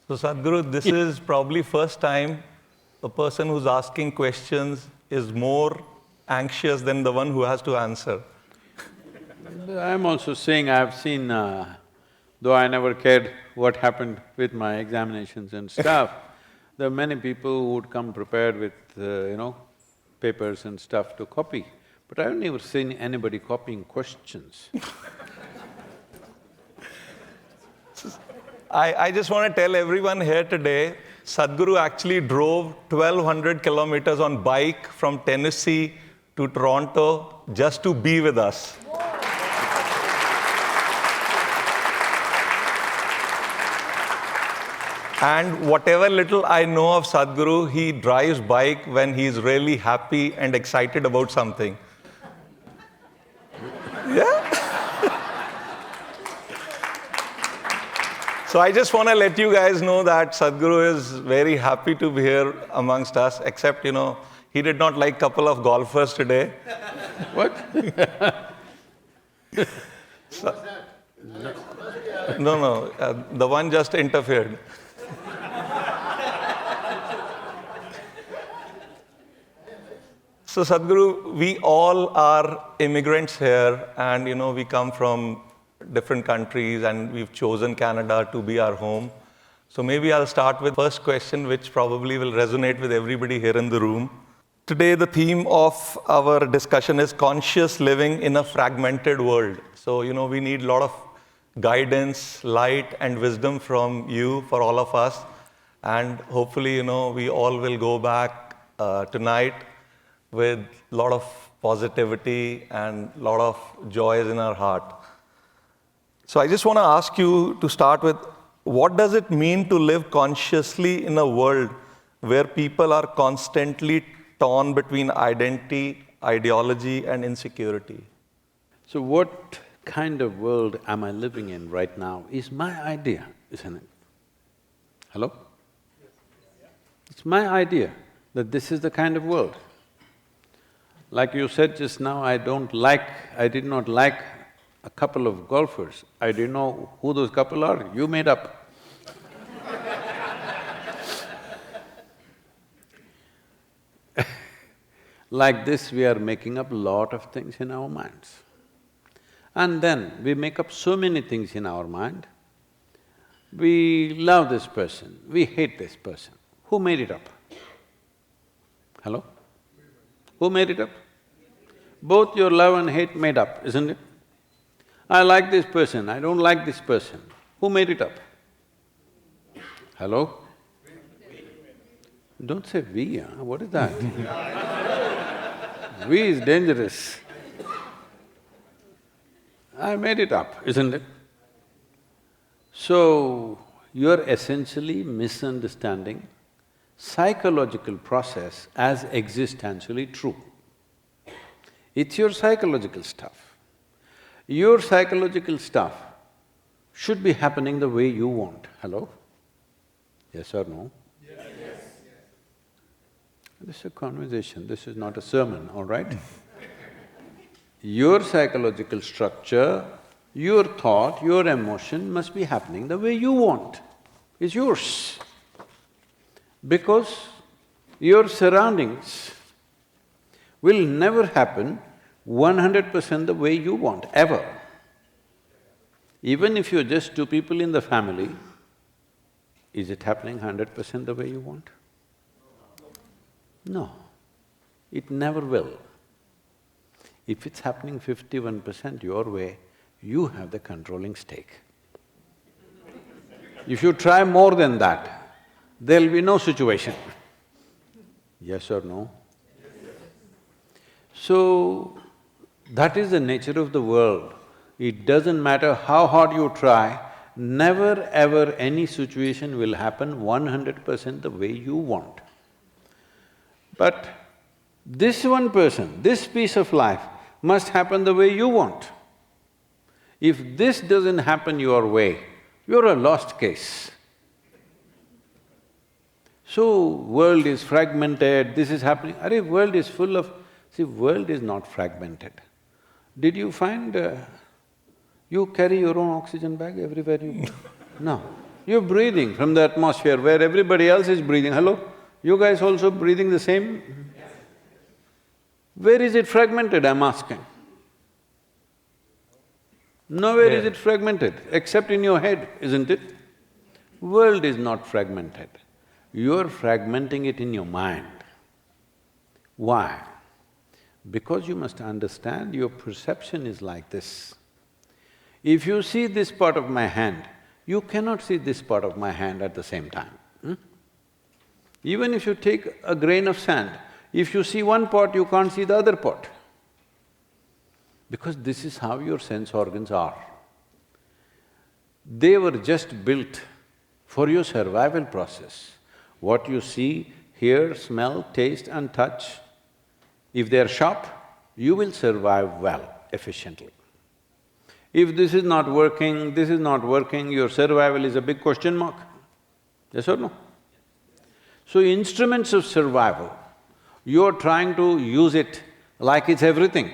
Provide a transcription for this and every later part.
So Sadhguru, this is probably first time a person who's asking questions is more anxious than the one who has to answer. I'm also saying I've seen, though I never cared what happened with my examinations and stuff, there are many people who would come prepared with, papers and stuff to copy. But I've never seen anybody copying questions. I just want to tell everyone here today, Sadhguru actually drove 1,200 kilometers on bike from Tennessee to Toronto just to be with us. And whatever little I know of Sadhguru, he drives bike when he's really happy and excited about something. Yeah? So I just want to let you guys know that Sadhguru is very happy to be here amongst us, except, he did not like couple of golfers today. What? No, the one just interfered. So Sadhguru, we all are immigrants here and we come from different countries and we've chosen Canada to be our home. So maybe I'll start with first question which probably will resonate with everybody here in the room. Today the theme of our discussion is conscious living in a fragmented world. So we need a lot of guidance, light and wisdom from you for all of us. And hopefully we all will go back tonight with a lot of positivity and a lot of joys in our heart. So I just want to ask you to start with, what does it mean to live consciously in a world where people are constantly torn between identity, ideology, and insecurity? So what kind of world am I living in right now is my idea, isn't it? Hello? It's my idea that this is the kind of world. Like you said just now, I did not like a couple of golfers. I didn't know who those couple are, you made up. Like this, we are making up a lot of things in our minds. And then we make up so many things in our mind. We love this person, we hate this person. Who made it up? Hello? Who made it up? Both your love and hate made up, isn't it? I like this person, I don't like this person. Who made it up? Hello? Don't say we, huh? What is that? We is dangerous. I made it up, isn't it? So, you're essentially misunderstanding psychological process as existentially true. It's your psychological stuff. Your psychological stuff should be happening the way you want. Hello? Yes or no? Yes. This is a conversation, this is not a sermon, all right? Your psychological structure, your thought, your emotion must be happening the way you want. It's yours. Because your surroundings will never happen 100% the way you want, ever. Even if you're just two people in the family, is it happening 100% the way you want? No, it never will. If it's happening 51% your way, you have the controlling stake. If you try more than that, there'll be no situation. Yes or no? So, that is the nature of the world. It doesn't matter how hard you try, never ever any situation will happen 100% the way you want. But this one person, this piece of life must happen the way you want. If this doesn't happen your way, you're a lost case. So, world is fragmented, this is happening… Arey, world is full of… See, world is not fragmented. Did you find… you carry your own oxygen bag everywhere you go? No. You're breathing from the atmosphere where everybody else is breathing. Hello? You guys also breathing the same? Where is it fragmented, I'm asking? Nowhere is it fragmented, except in your head, isn't it? World is not fragmented. You're fragmenting it in your mind. Why? Because you must understand your perception is like this. If you see this part of my hand, you cannot see this part of my hand at the same time. Even if you take a grain of sand, if you see one part, you can't see the other part. Because this is how your sense organs are. They were just built for your survival process. What you see, hear, smell, taste and touch, if they're sharp, you will survive well, efficiently. If this is not working, this is not working, your survival is a big question mark. Yes or no? So instruments of survival, you're trying to use it like it's everything.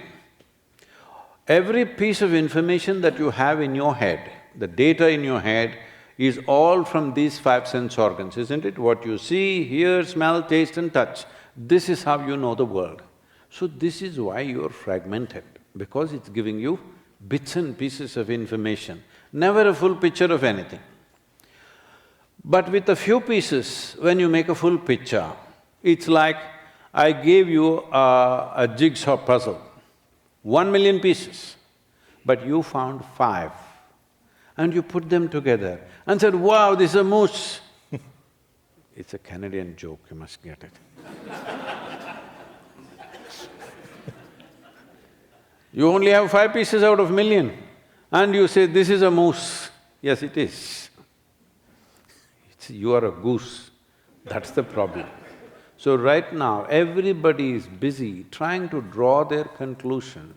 Every piece of information that you have in your head, the data in your head, is all from these five sense organs, isn't it? What you see, hear, smell, taste and touch, this is how you know the world. So this is why you're fragmented, because it's giving you bits and pieces of information, never a full picture of anything. But with a few pieces, when you make a full picture, it's like I gave you a jigsaw puzzle, 1,000,000 pieces, but you found 5, and you put them together and said, wow, this is a moose. It's a Canadian joke, you must get it. You only have 5 pieces out of 1,000,000 and you say, this is a moose. Yes, it is. You are a goose, that's the problem. So right now, everybody is busy trying to draw their conclusion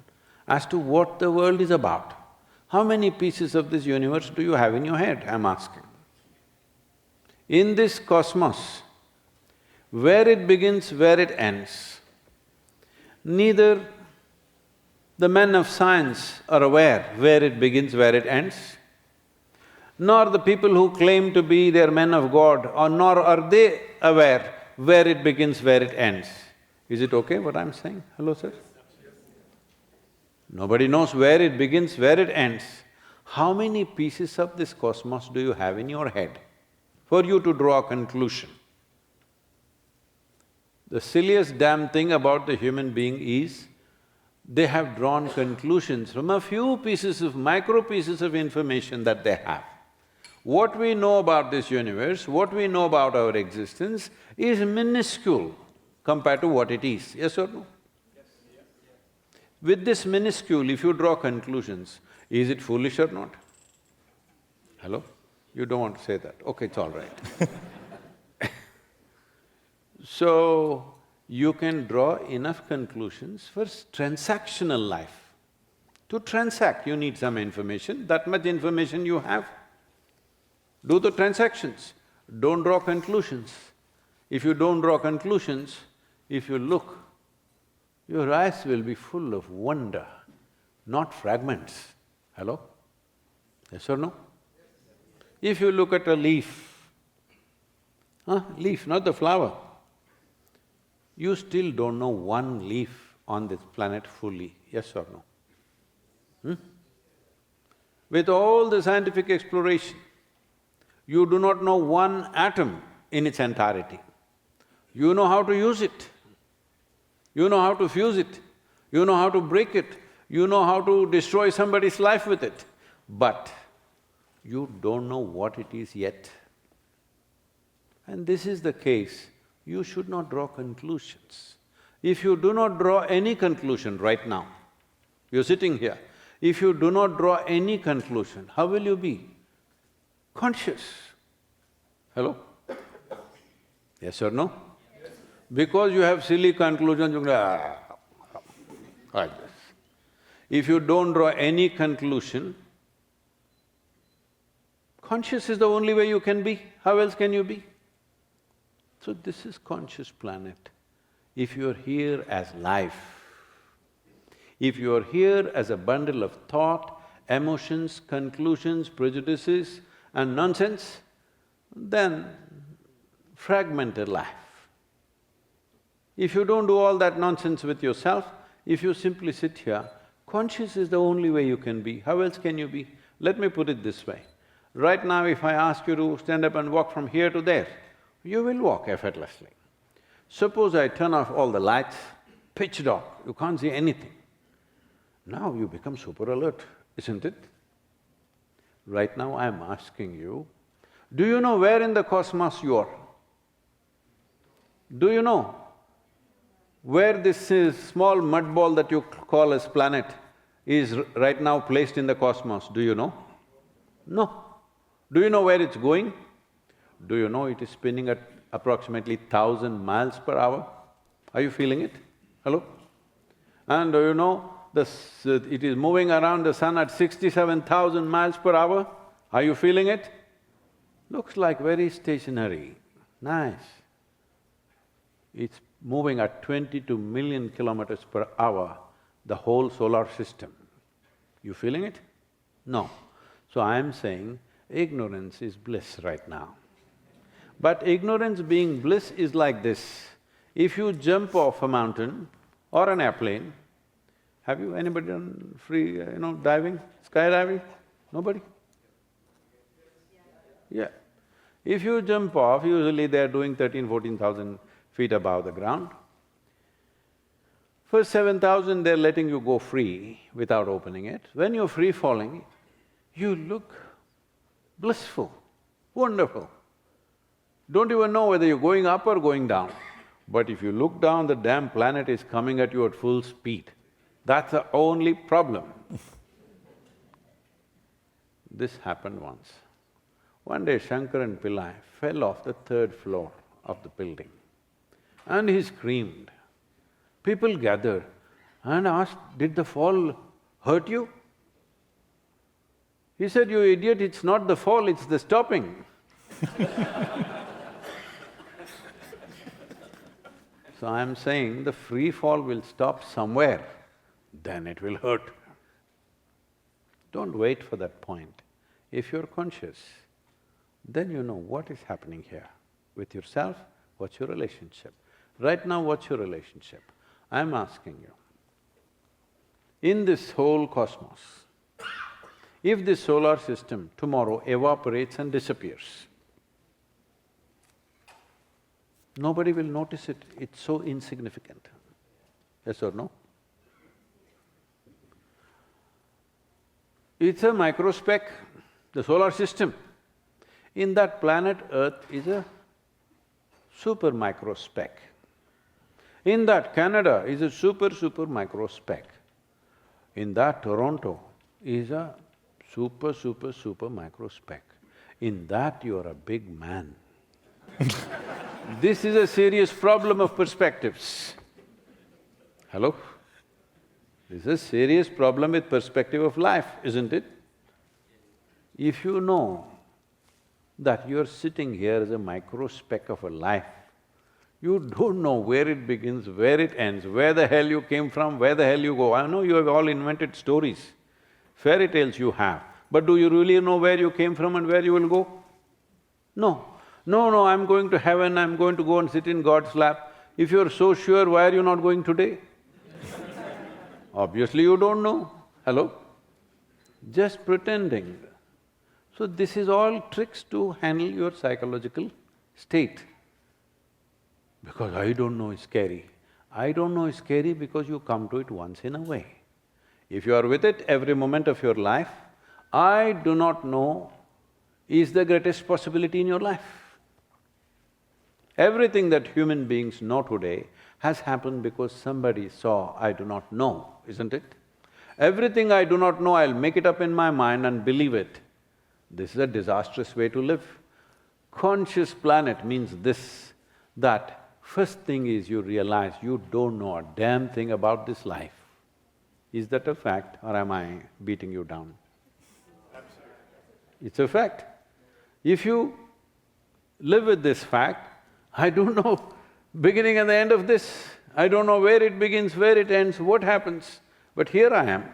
as to what the world is about. How many pieces of this universe do you have in your head, I'm asking? In this cosmos, where it begins, where it ends, neither the men of science are aware where it begins, where it ends, nor the people who claim to be their men of God, or nor are they aware where it begins, where it ends. Is it okay what I'm saying? Hello, sir? Nobody knows where it begins, where it ends. How many pieces of this cosmos do you have in your head for you to draw a conclusion? The silliest damn thing about the human being is, they have drawn conclusions from a few pieces of… micro pieces of information that they have. What we know about this universe, what we know about our existence is minuscule compared to what it is, yes or no? With this minuscule, if you draw conclusions, is it foolish or not? Hello? You don't want to say that, okay, it's all right. So, you can draw enough conclusions for transactional life. To transact, you need some information, that much information you have. Do the transactions, don't draw conclusions. If you don't draw conclusions, if you look, your eyes will be full of wonder, not fragments. Hello? Yes or no? If you look at a leaf, leaf, not the flower, you still don't know one leaf on this planet fully, yes or no? With all the scientific exploration, you do not know one atom in its entirety. You know how to use it, you know how to fuse it, you know how to break it, you know how to destroy somebody's life with it, but you don't know what it is yet. And this is the case, you should not draw conclusions. If you do not draw any conclusion right now, you're sitting here, if you do not draw any conclusion, how will you be? Conscious. Hello? Yes or no? Yes. Because you have silly conclusions, you go like this. If you don't draw any conclusion, conscious is the only way you can be, how else can you be? So this is conscious planet. If you're here as life, if you're here as a bundle of thought, emotions, conclusions, prejudices and nonsense, then fragmented life. If you don't do all that nonsense with yourself, if you simply sit here, conscious is the only way you can be. How else can you be? Let me put it this way. Right now, if I ask you to stand up and walk from here to there, you will walk effortlessly. Suppose I turn off all the lights, pitch dark, you can't see anything. Now you become super alert, isn't it? Right now I'm asking you, do you know where in the cosmos you are? Do you know where this small mud ball that you call as planet is right now placed in the cosmos? Do you know? No. Do you know where it's going? Do you know it is spinning at approximately 1,000 miles per hour? Are you feeling it? Hello? And do you know it is moving around the sun at 67,000 miles per hour? Are you feeling it? Looks like very stationary, nice. It's moving at 22 million kilometers per hour, the whole solar system. You feeling it? No. So I am saying ignorance is bliss right now. But ignorance being bliss is like this. If you jump off a mountain or an airplane, have you anybody done free, diving, skydiving? Nobody? Yeah. If you jump off, usually they're doing 14,000 feet above the ground. For 7,000, they're letting you go free without opening it. When you're free falling, you look blissful, wonderful. Don't even know whether you're going up or going down. But if you look down, the damn planet is coming at you at full speed. That's the only problem. This happened once. One day Shankaran Pillai fell off the 3rd floor of the building and he screamed. People gathered and asked, "Did the fall hurt you?" He said, "You idiot, it's not the fall, it's the stopping." So I'm saying the free fall will stop somewhere, then it will hurt. Don't wait for that point. If you're conscious, then you know what is happening here. With yourself, what's your relationship? Right now, what's your relationship? I'm asking you, in this whole cosmos, if this solar system tomorrow evaporates and disappears, nobody will notice it, it's so insignificant. Yes or no? It's a microspeck, the solar system. In that planet Earth is a super microspeck. In that Canada is a super microspeck. In that Toronto is a super microspeck. In that you are a big man. This is a serious problem of perspectives. Hello? This is a serious problem with perspective of life, isn't it? If you know that you're sitting here as a microspeck of a life, you don't know where it begins, where it ends, where the hell you came from, where the hell you go. I know you have all invented stories, fairy tales you have, but do you really know where you came from and where you will go? No. No, I'm going to heaven, I'm going to go and sit in God's lap. If you're so sure, why are you not going today? Obviously you don't know. Hello? Just pretending. So this is all tricks to handle your psychological state. Because I don't know is scary. I don't know is scary because you come to it once in a way. If you are with it every moment of your life, I do not know is the greatest possibility in your life. Everything that human beings know today has happened because somebody saw, I do not know, isn't it? Everything I do not know, I'll make it up in my mind and believe it. This is a disastrous way to live. Conscious planet means this, that first thing is you realize you don't know a damn thing about this life. Is that a fact or am I beating you down? Absolutely. It's a fact. If you live with this fact, I don't know beginning and the end of this, I don't know where it begins, where it ends, what happens, but here I am.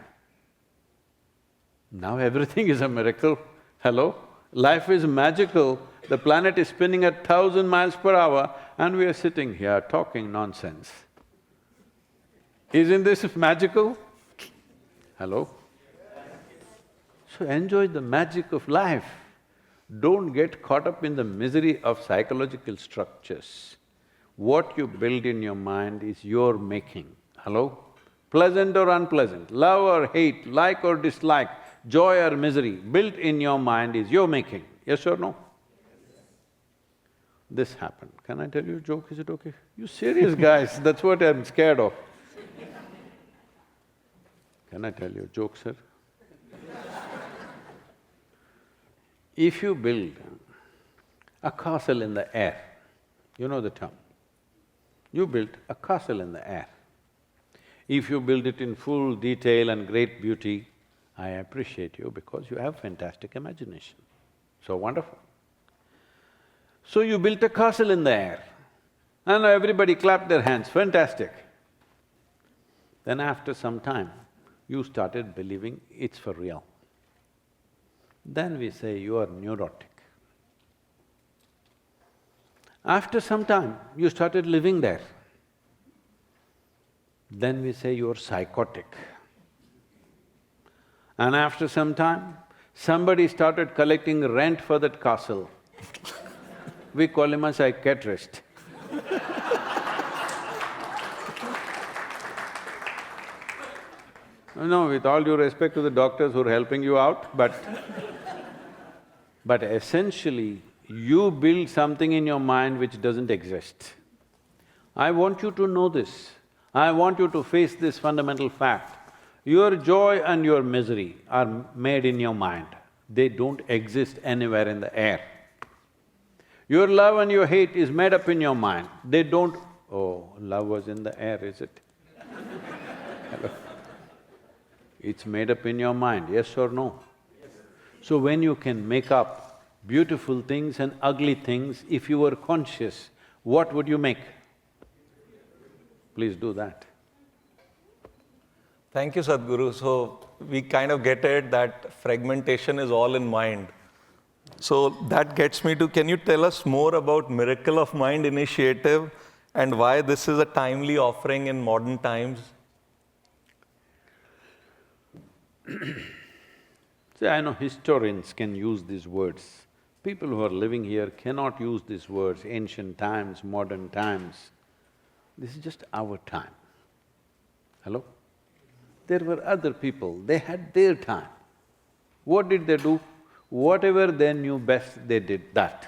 Now everything is a miracle. Hello? Life is magical The planet is spinning at 1,000 miles per hour and we are sitting here talking nonsense. Isn't this magical? Hello? So enjoy the magic of life. Don't get caught up in the misery of psychological structures. What you build in your mind is your making. Hello? Pleasant or unpleasant, love or hate, like or dislike, joy or misery, built in your mind is your making. Yes or no? This happened. Can I tell you a joke? Is it okay? You serious guys, that's what I'm scared of. Can I tell you a joke, sir? If you build a castle in the air, you know the term, you built a castle in the air. If you build it in full detail and great beauty, I appreciate you because you have fantastic imagination. So wonderful. So you built a castle in the air and everybody clapped their hands, fantastic. Then after some time, you started believing it's for real. Then we say you are neurotic. After some time, you started living there. Then we say you're psychotic. And after some time, somebody started collecting rent for that castle. We call him a psychiatrist. No, with all due respect to the doctors who are helping you out, but essentially, you build something in your mind which doesn't exist. I want you to know this. I want you to face this fundamental fact. Your joy and your misery are made in your mind. They don't exist anywhere in the air. Your love and your hate is made up in your mind. They don't… Oh, love was in the air, is it? Hello? It's made up in your mind, yes or no? So when you can make up beautiful things and ugly things, if you were conscious, what would you make? Please do that. Thank you, Sadhguru. So, we kind of get it that fragmentation is all in mind. So, that gets me to, can you tell us more about Miracle of Mind initiative and why this is a timely offering in modern times? See, I know historians can use these words. People who are living here cannot use these words, ancient times, modern times. This is just our time. Hello? There were other people, they had their time. What did they do? Whatever they knew best, they did that.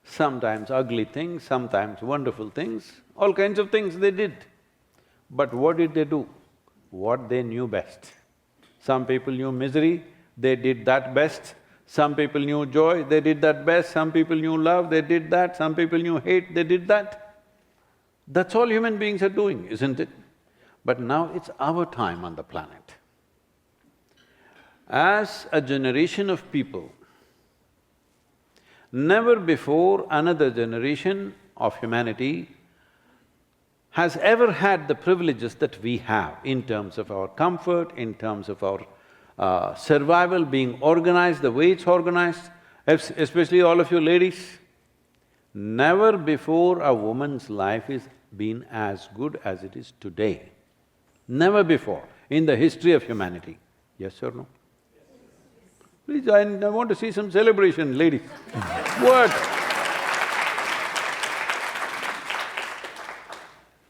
Sometimes ugly things, sometimes wonderful things, all kinds of things they did. But what did they do? What they knew best. Some people knew misery, they did that best. Some people knew joy, they did that best. Some people knew love, they did that. Some people knew hate, they did that. That's all human beings are doing, isn't it? But now it's our time on the planet. As a generation of people, never before another generation of humanity has ever had the privileges that we have in terms of our comfort, in terms of our survival, being organized the way it's organized, especially all of you ladies. Never before a woman's life has been as good as it is today. Never before in the history of humanity. Yes or no? Please, I want to see some celebration, ladies. What?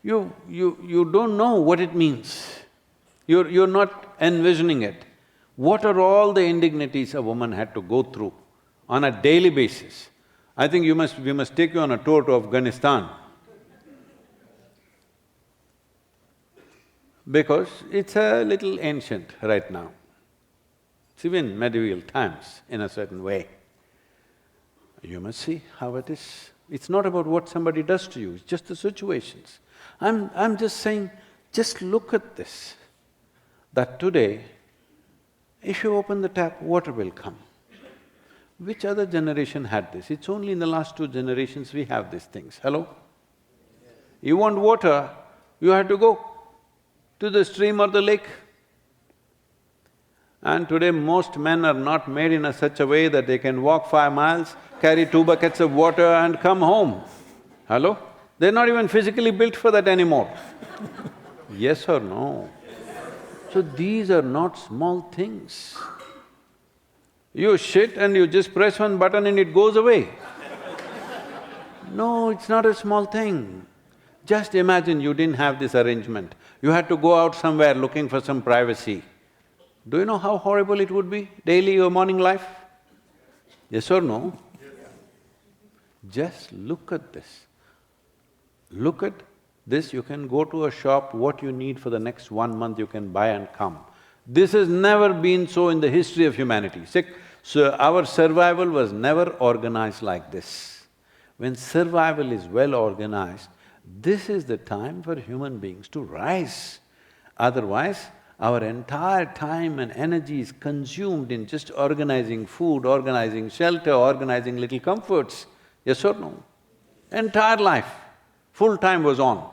You don't know what it means. You're not envisioning it. What are all the indignities a woman had to go through on a daily basis? I think we must take you on a tour to Afghanistan. Because it's a little ancient right now. It's even medieval times in a certain way. You must see how it is. It's not about what somebody does to you, it's just the situations. I'm just saying, just look at this, that today, if you open the tap, water will come. Which other generation had this? It's only in the last 2 generations we have these things. Hello? You want water, you have to go to the stream or the lake. And today most men are not made in such a way that they can walk 5 miles, carry 2 buckets of water and come home. Hello? They're not even physically built for that anymore. Yes or no? So these are not small things. You shit and you just press one button and it goes away. No, it's not a small thing. Just imagine you didn't have this arrangement. You had to go out somewhere looking for some privacy. Do you know how horrible it would be, daily your morning life? Yes or no? Just look at this. Look at this, you can go to a shop, what you need for the next 1 month you can buy and come. This has never been so in the history of humanity. So our survival was never organized like this. When survival is well organized, this is the time for human beings to rise. Otherwise, our entire time and energy is consumed in just organizing food, organizing shelter, organizing little comforts. Yes or no? Entire life, full time was on.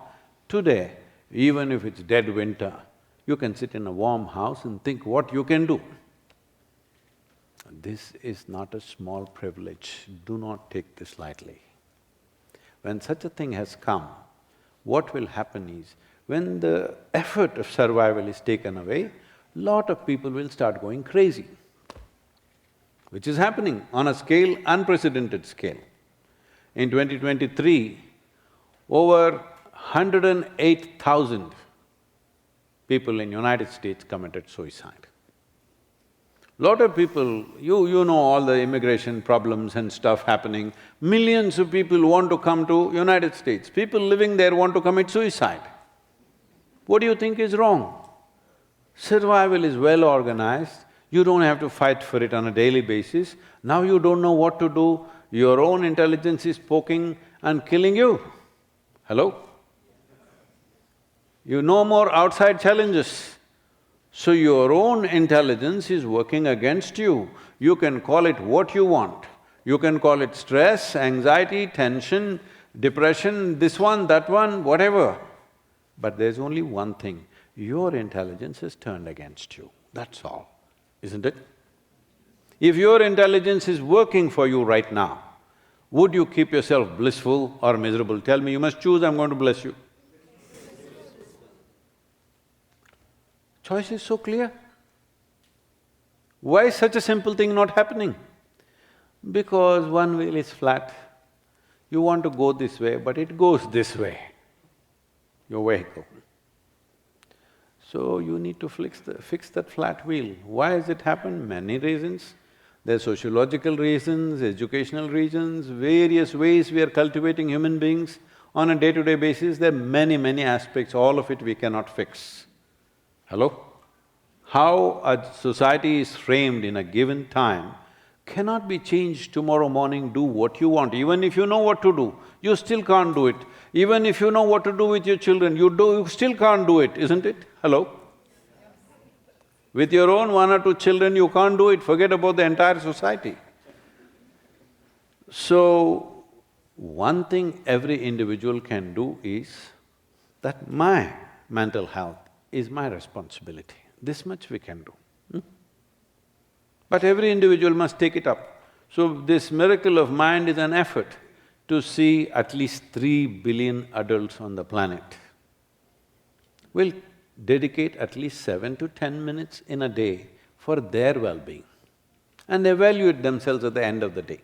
Today, even if it's dead winter, you can sit in a warm house and think what you can do. This is not a small privilege, do not take this lightly. When such a thing has come, what will happen is, when the effort of survival is taken away, lot of people will start going crazy, which is happening on a scale, unprecedented scale. In 2023, over 108,000 people in United States committed suicide. Lot of people, you know all the immigration problems and stuff happening, millions of people want to come to United States, people living there want to commit suicide. What do you think is wrong? Survival is well organized, you don't have to fight for it on a daily basis. Now you don't know what to do, your own intelligence is poking and killing you. Hello? You no more outside challenges. So your own intelligence is working against you. You can call it what you want. You can call it stress, anxiety, tension, depression, this one, that one, whatever. But there's only one thing, your intelligence is turned against you, that's all, isn't it? If your intelligence is working for you right now, would you keep yourself blissful or miserable? Tell me, you must choose, I'm going to bless you. Choice is so clear. Why is such a simple thing not happening? Because one wheel is flat. You want to go this way, but it goes this way, your vehicle. So you need to fix that flat wheel. Why has it happened? Many reasons. There are sociological reasons, educational reasons, various ways we are cultivating human beings on a day-to-day basis. There are many aspects, all of it we cannot fix. Hello? How a society is framed in a given time cannot be changed tomorrow morning, do what you want. Even if you know what to do, you still can't do it. Even if you know what to do with your children, you still can't do it, isn't it? Hello? With your own 1 or 2 children, you can't do it, forget about the entire society. So, one thing every individual can do is that my mental health is my responsibility. This much we can do. But every individual must take it up. So this miracle of mind is an effort to see at least 3 billion adults on the planet. We'll dedicate at least 7 to 10 minutes in a day for their well-being and evaluate themselves at the end of the day.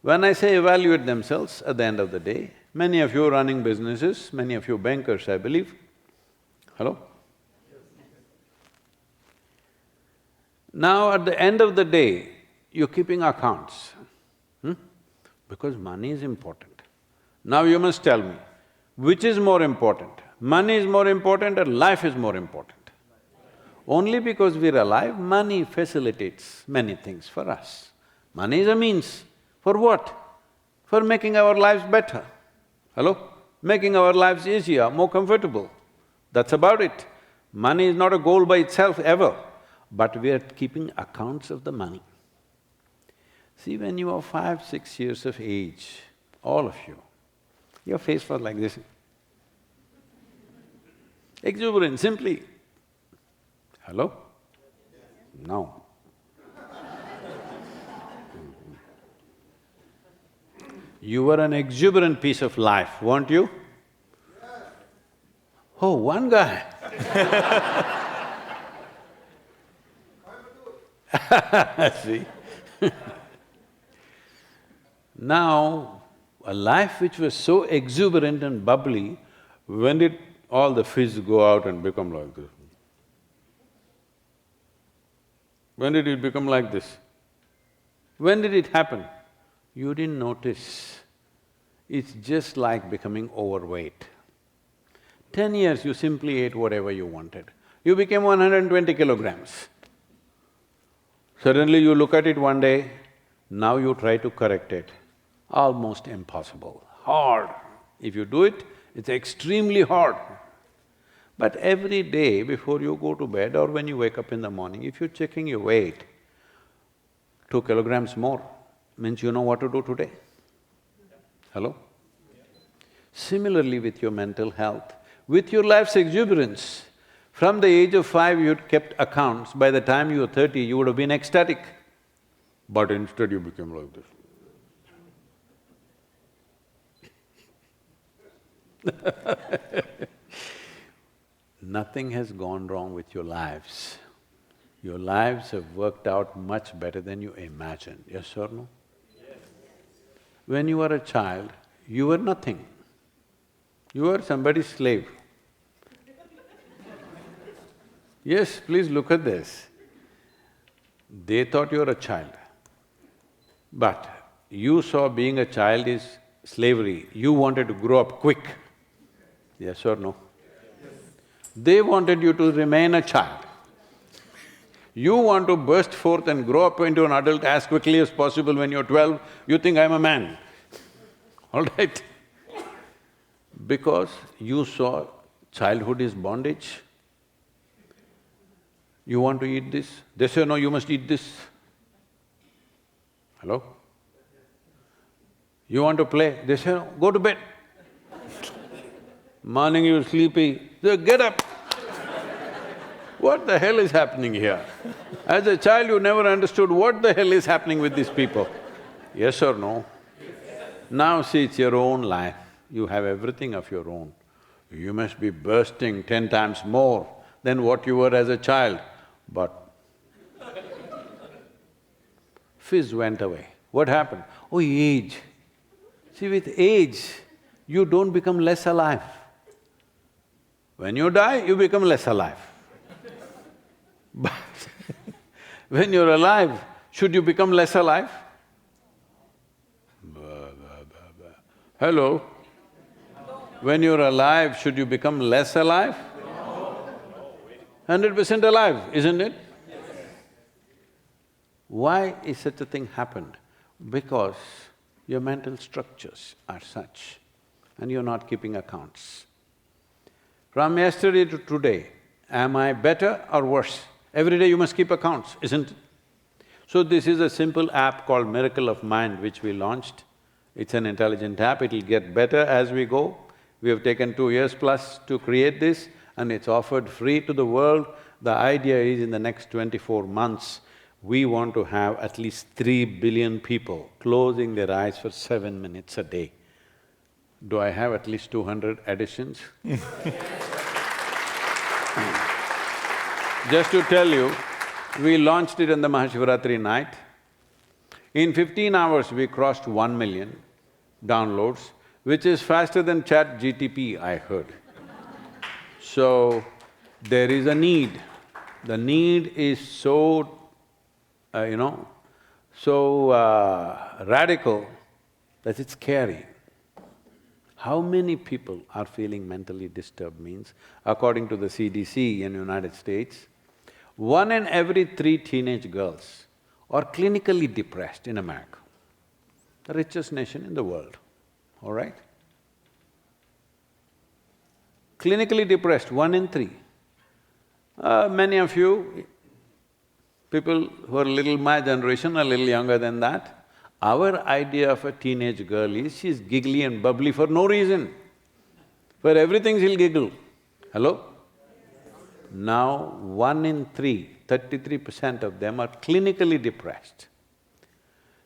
When I say evaluate themselves at the end of the day, many of you running businesses, many of you bankers, I believe. Hello? Now at the end of the day, you're keeping accounts, because money is important. Now you must tell me, which is more important? Money is more important or life is more important? Only because we're alive, money facilitates many things for us. Money is a means. For what? For making our lives better. Hello? Making our lives easier, more comfortable. That's about it. Money is not a goal by itself ever, but we are keeping accounts of the money. See, when you are 5, 6 years of age, all of you, your face was like this. Exuberant, simply. Hello? No. You were an exuberant piece of life, weren't you? Oh, one guy. See? Now, a life which was so exuberant and bubbly, when did all the fizz go out and become like this? When did it become like this? When did it happen? You didn't notice. It's just like becoming overweight. 10 years you simply ate whatever you wanted. You became 120 kilograms. Suddenly you look at it one day, now you try to correct it. Almost impossible, hard. If you do it, it's extremely hard. But every day before you go to bed or when you wake up in the morning, if you're checking your weight, 2 kilograms more, means you know what to do today. Hello? Similarly with your mental health, with your life's exuberance, from the age of 5 you'd kept accounts, by the time you were 30 you would have been ecstatic. But instead you became like this. Nothing has gone wrong with your lives. Your lives have worked out much better than you imagined, yes or no? Yes. When you were a child, you were nothing. You were somebody's slave. Yes, please look at this. They thought you were a child, but you saw being a child is slavery. You wanted to grow up quick, yes or no? Yes. They wanted you to remain a child. You want to burst forth and grow up into an adult as quickly as possible. When you're 12, you think, I'm a man, all right? Because you saw childhood is bondage. You want to eat this? They say, no, you must eat this. Hello? You want to play? They say, no, go to bed. Morning you're sleepy, they say, get up. What the hell is happening here? As a child you never understood what the hell is happening with these people. Yes or no? Now see, it's your own life, you have everything of your own. You must be bursting 10 times more than what you were as a child, but fizz went away. What happened? Oh, age. See, with age, you don't become less alive. When you die, you become less alive. But when you're alive, should you become less alive? Hello? When you're alive, should you become less alive? 100% alive, isn't it? Why is such a thing happened? Because your mental structures are such and you're not keeping accounts. From yesterday to today, am I better or worse? Every day you must keep accounts, isn't it? So this is a simple app called Miracle of Mind which we launched. It's an intelligent app, it'll get better as we go. We have taken 2 years plus to create this and it's offered free to the world. The idea is in the next 24 months, we want to have at least 3 billion people closing their eyes for 7 minutes a day. Do I have at least 200 additions? Just to tell you, we launched it on the Mahashivaratri night. In 15 hours, we crossed 1 million downloads, which is faster than ChatGPT, I heard. So, there is a need. The need is so, radical that it's scary. How many people are feeling mentally disturbed means, according to the CDC in the United States, 1 in every 3 teenage girls are clinically depressed in America, the richest nation in the world, all right? Clinically depressed, 1 in 3. Many of you, people who are a little my generation, a little younger than that, our idea of a teenage girl is she's giggly and bubbly for no reason. For everything she'll giggle. Hello? Now 1 in 3, 33% of them are clinically depressed.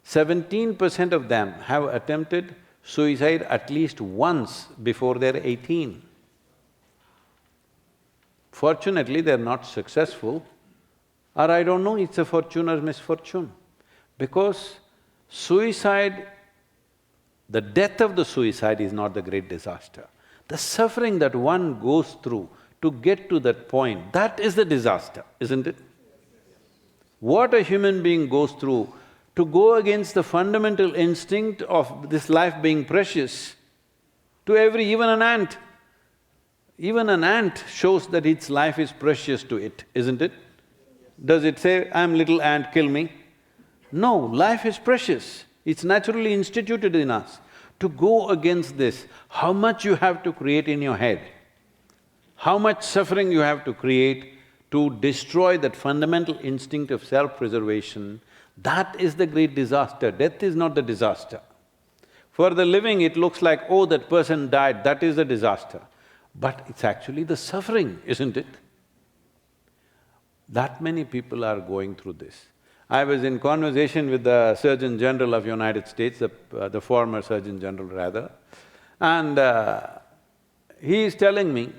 17% of them have attempted suicide at least once before they're 18. Fortunately, they're not successful, or I don't know, it's a fortune or misfortune. Because suicide, the death of the suicide is not the great disaster. The suffering that one goes through to get to that point, that is the disaster, isn't it? What a human being goes through to go against the fundamental instinct of this life being precious to even an ant. Even an ant shows that its life is precious to it, isn't it? Does it say, "I'm little ant, kill me"? No, life is precious. It's naturally instituted in us. To go against this, how much you have to create in your head, how much suffering you have to create to destroy that fundamental instinct of self-preservation, that is the great disaster. Death is not the disaster. For the living, it looks like, oh, that person died, that is the disaster. But it's actually the suffering, isn't it? That many people are going through this. I was in conversation with the Surgeon General of United States, the former Surgeon General rather, and he is telling me,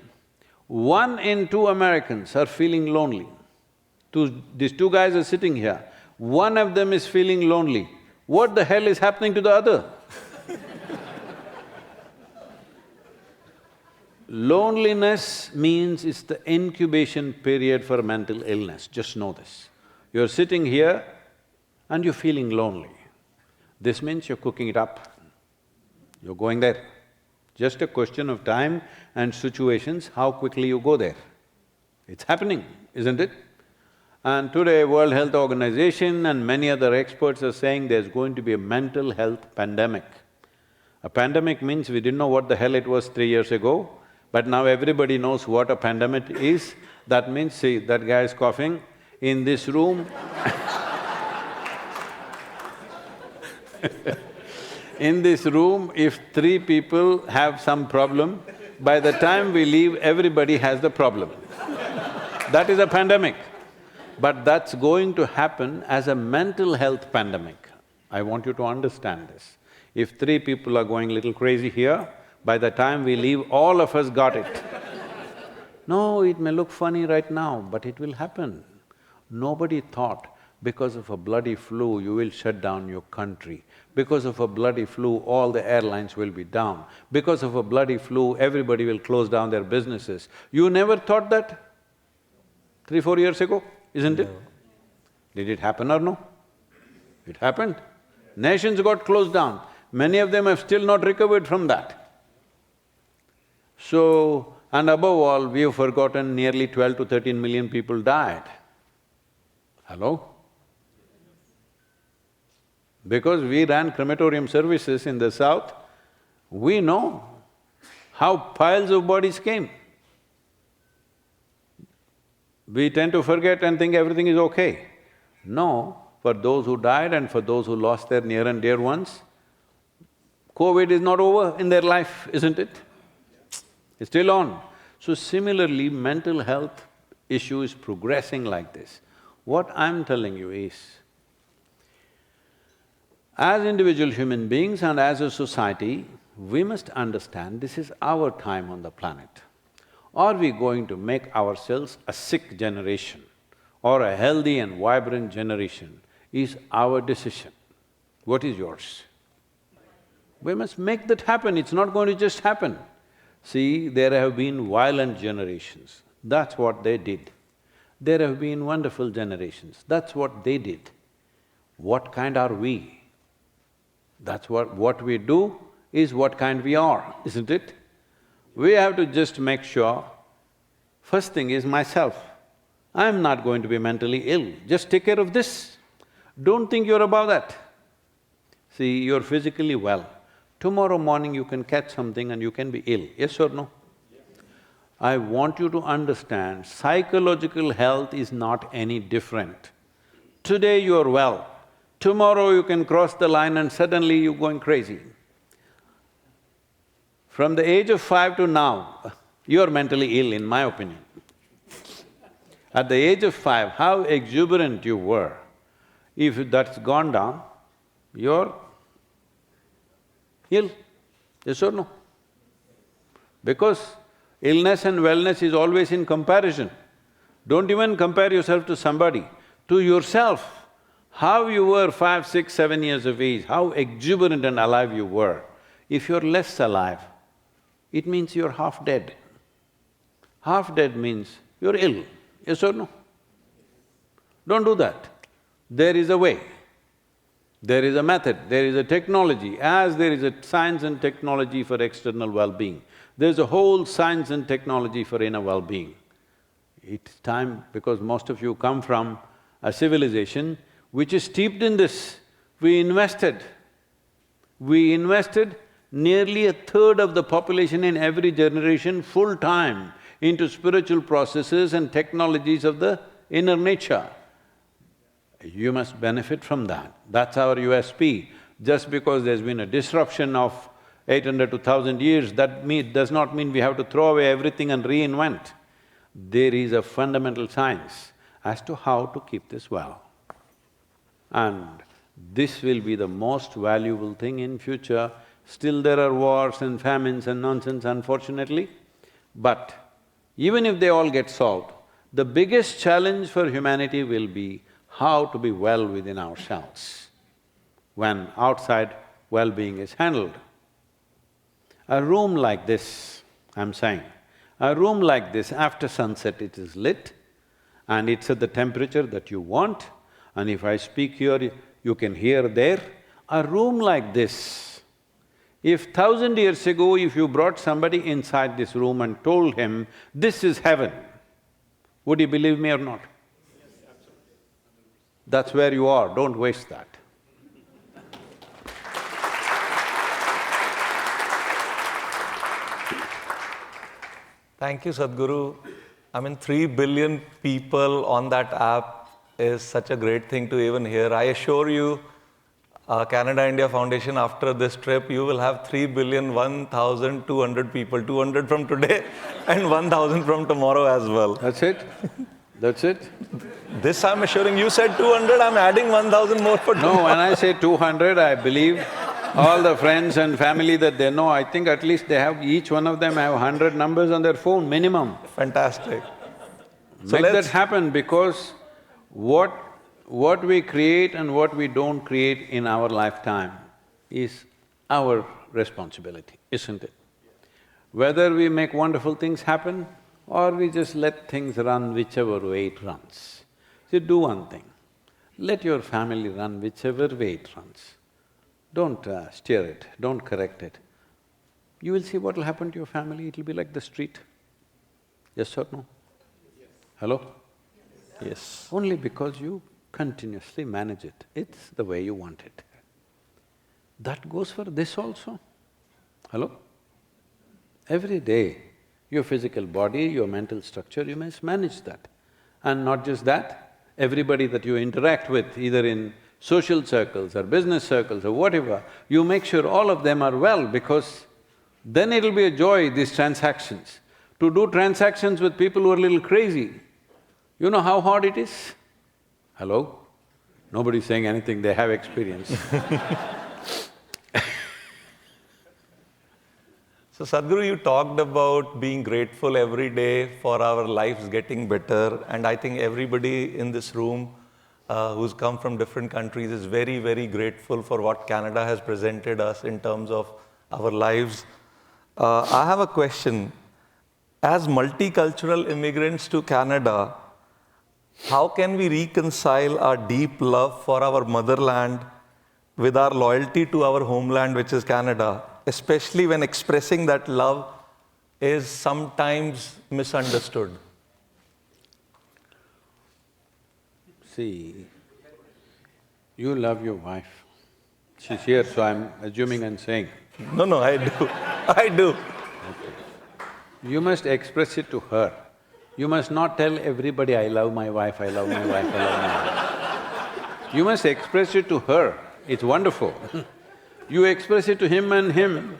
1 in 2 Americans are feeling lonely. These two guys are sitting here, one of them is feeling lonely. What the hell is happening to the other? Loneliness means it's the incubation period for mental illness, just know this. You're sitting here and you're feeling lonely. This means you're cooking it up, you're going there. Just a question of time and situations, how quickly you go there. It's happening, isn't it? And today, World Health Organization and many other experts are saying there's going to be a mental health pandemic. A pandemic means we didn't know what the hell it was 3 years ago, but now everybody knows what a pandemic is. That means, see, that guy is coughing. In this room in this room, if 3 people have some problem, by the time we leave, everybody has the problem. That is a pandemic. But that's going to happen as a mental health pandemic. I want you to understand this. If 3 people are going little crazy here, by the time we leave, all of us got it. No, it may look funny right now, but it will happen. Nobody thought because of a bloody flu you will shut down your country. Because of a bloody flu, all the airlines will be down. Because of a bloody flu, everybody will close down their businesses. You never thought that 3-4 years ago, isn't it? Did it happen or no? It happened. Nations got closed down. Many of them have still not recovered from that. So, and above all, we have forgotten nearly 12 to 13 million people died. Hello? Because we ran crematorium services in the south, we know how piles of bodies came. We tend to forget and think everything is okay. No, for those who died and for those who lost their near and dear ones, COVID is not over in their life, isn't it? It's still on. So similarly, mental health issue is progressing like this. What I'm telling you is, as individual human beings and as a society, we must understand this is our time on the planet. Are we going to make ourselves a sick generation or a healthy and vibrant generation is our decision. What is yours? We must make that happen, it's not going to just happen. See, there have been violent generations, that's what they did. There have been wonderful generations, that's what they did. What kind are we? That's what we do is what kind we are, isn't it? We have to just make sure, first thing is myself. I'm not going to be mentally ill, just take care of this. Don't think you're above that. See, you're physically well. Tomorrow morning you can catch something and you can be ill, yes or no? I want you to understand, psychological health is not any different. Today you're well, tomorrow you can cross the line and suddenly you're going crazy. From the age of 5 to now, you're mentally ill in my opinion. At the age of 5, how exuberant you were. If that's gone down, you're ill, yes or no? Because illness and wellness is always in comparison. Don't even compare yourself to somebody, to yourself. How you were 5, 6, 7 years of age, how exuberant and alive you were. If you're less alive, it means you're half dead. Half dead means you're ill, yes or no? Don't do that. There is a way, there is a method, there is a technology. As there is a science and technology for external well-being, there's a whole science and technology for inner well-being. It's time, because most of you come from a civilization which is steeped in this. We invested nearly a third of the population in every generation full-time into spiritual processes and technologies of the inner nature. You must benefit from that. That's our USP. Just because there's been a disruption of 800 to 1000 years, does not mean we have to throw away everything and reinvent. There is a fundamental science as to how to keep this well. And this will be the most valuable thing in future. Still there are wars and famines and nonsense, unfortunately, but even if they all get solved, the biggest challenge for humanity will be how to be well within ourselves when outside well-being is handled. A room like this, I'm saying, a room like this, after sunset it is lit and it's at the temperature that you want, and if I speak here, you can hear there. A room like this, if 1000 years ago, if you brought somebody inside this room and told him, this is heaven, would he believe me or not? Yes, absolutely. That's where you are, don't waste that. Thank you, Sadhguru. I mean, 3 billion people on that app is such a great thing to even hear. I assure you, Canada-India Foundation, after this trip, you will have 3,001,200 people, 200 from today and 1,000 from tomorrow as well. That's it? That's it? This I'm assuring you said 200, I'm adding 1,000 more for tomorrow. No, when I say 200, I believe all the friends and family that they know, I think at least they have… each one of them have 100 numbers on their phone, minimum. Fantastic. Make that happen, because what we create and what we don't create in our lifetime is our responsibility, isn't it? Whether we make wonderful things happen or we just let things run whichever way it runs. See, do one thing, let your family run whichever way it runs. Don't steer it, don't correct it. You will see what will happen to your family, it'll be like the street. Yes or no? Yes. Hello? Yes. Only because you continuously manage it, it's the way you want it. That goes for this also. Hello? Every day, your physical body, your mental structure, you must manage that. And not just that, everybody that you interact with, either in social circles or business circles or whatever, you make sure all of them are well, because then it'll be a joy, these transactions. To do transactions with people who are a little crazy, you know how hard it is? Hello? Nobody's saying anything, they have experience. So Sadhguru, you talked about being grateful every day for our lives getting better, and I think everybody in this room who's come from different countries is very, very grateful for what Canada has presented us in terms of our lives. I have a question. As multicultural immigrants to Canada, how can we reconcile our deep love for our motherland with our loyalty to our homeland, which is Canada, especially when expressing that love is sometimes misunderstood? See, you love your wife. She's here, so I'm assuming and saying. No, I do. I do. You must express it to her. You must not tell everybody, I love my wife, I love my wife, I love my wife. You must express it to her, it's wonderful. You express it to him and him,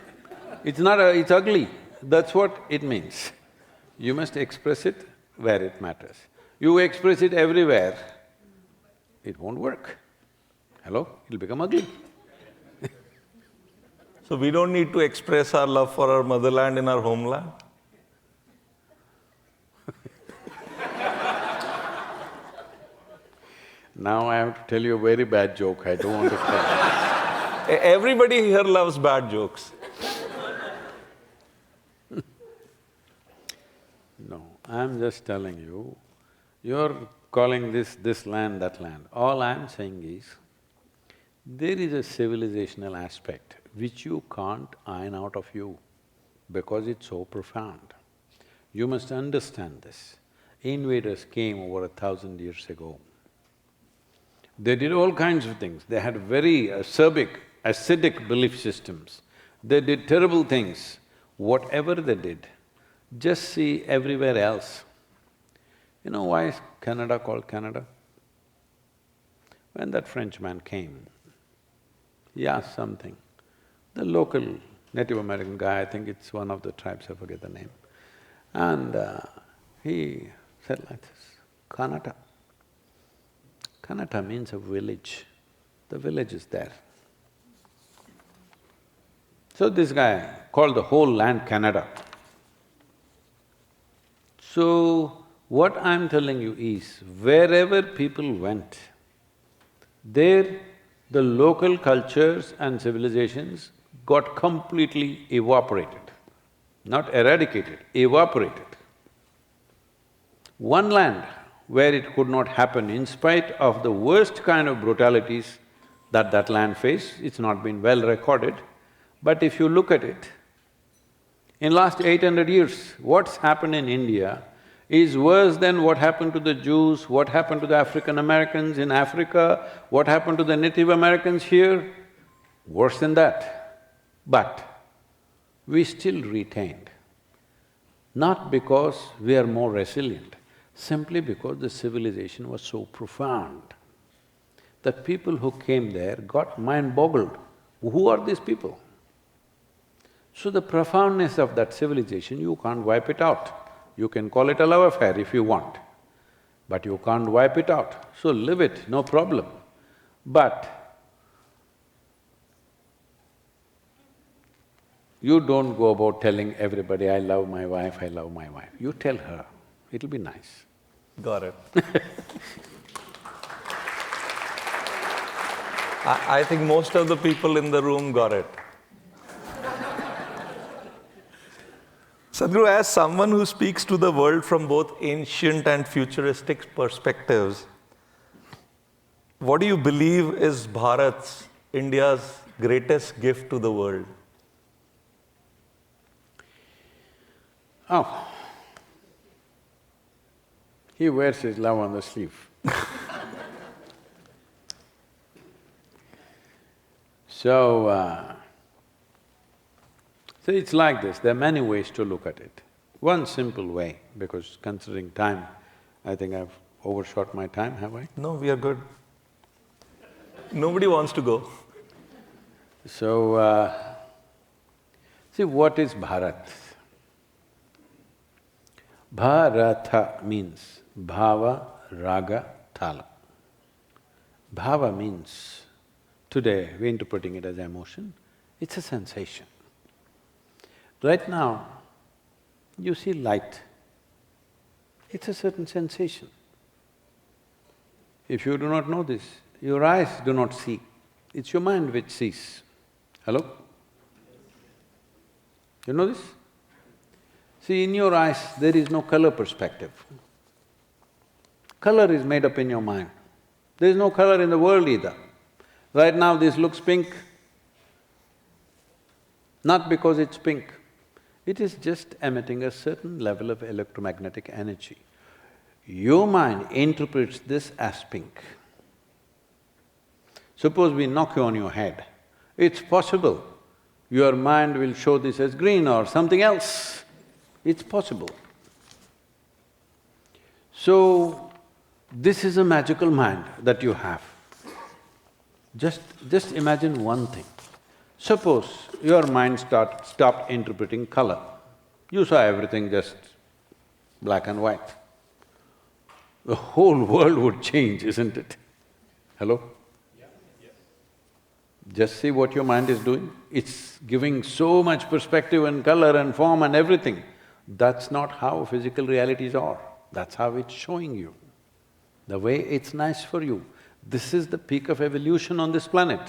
it's not it's ugly, that's what it means. You must express it where it matters. You express it everywhere, it won't work. Hello? It'll become ugly. So we don't need to express our love for our motherland in our homeland? Now I have to tell you a very bad joke, I don't want to tell. Everybody here loves bad jokes. No, I'm just telling you, you're calling this land, that land. All I'm saying is, there is a civilizational aspect which you can't iron out of you because it's so profound. You must understand this. Invaders came over 1,000 years ago. They did all kinds of things. They had very acidic belief systems. They did terrible things. Whatever they did, just see everywhere else. You know why is Canada called Canada? When that Frenchman came, he asked something. The local Native American guy, I think it's one of the tribes, I forget the name, and he said like this, Kanata. Kanata means a village. The village is there. So this guy called the whole land Canada. So, what I'm telling you is, wherever people went, there the local cultures and civilizations got completely evaporated. Not eradicated, evaporated. One land where it could not happen in spite of the worst kind of brutalities that land faced, it's not been well recorded, but if you look at it, in last 800 years, what's happened in India is worse than what happened to the Jews, what happened to the African Americans in Africa, what happened to the Native Americans here, worse than that. But we still retained, not because we are more resilient, simply because the civilization was so profound that people who came there got mind-boggled. Who are these people? So the profoundness of that civilization, you can't wipe it out. You can call it a love affair if you want, but you can't wipe it out. So live it, no problem. But you don't go about telling everybody, I love my wife, I love my wife. You tell her, it'll be nice. Got it. I think most of the people in the room got it. Sadhguru, as someone who speaks to the world from both ancient and futuristic perspectives, what do you believe is Bharat's, India's greatest gift to the world? Oh, he wears his love on the sleeve. So it's like this, there are many ways to look at it. One simple way, because considering time, I think I've overshot my time, have I? No, we are good. Nobody wants to go. So, see, what is Bharat? Bharata means bhava, raga, thala. Bhava means, today we're interpreting it as emotion, it's a sensation. Right now, you see light, it's a certain sensation. If you do not know this, your eyes do not see, it's your mind which sees. Hello? You know this? See, in your eyes, there is no color perspective. Color is made up in your mind. There is no color in the world either. Right now, this looks pink, not because it's pink. It is just emitting a certain level of electromagnetic energy. Your mind interprets this as pink. Suppose we knock you on your head, it's possible your mind will show this as green or something else. It's possible. So, this is a magical mind that you have. Just imagine one thing. Suppose your mind stopped interpreting color. You saw everything just black and white. the whole world would change, isn't it? Hello? Just see what your mind is doing. It's giving so much perspective and color and form and everything. That's not how physical realities are. That's how it's showing you. The way it's nice for you. This is the peak of evolution on this planet.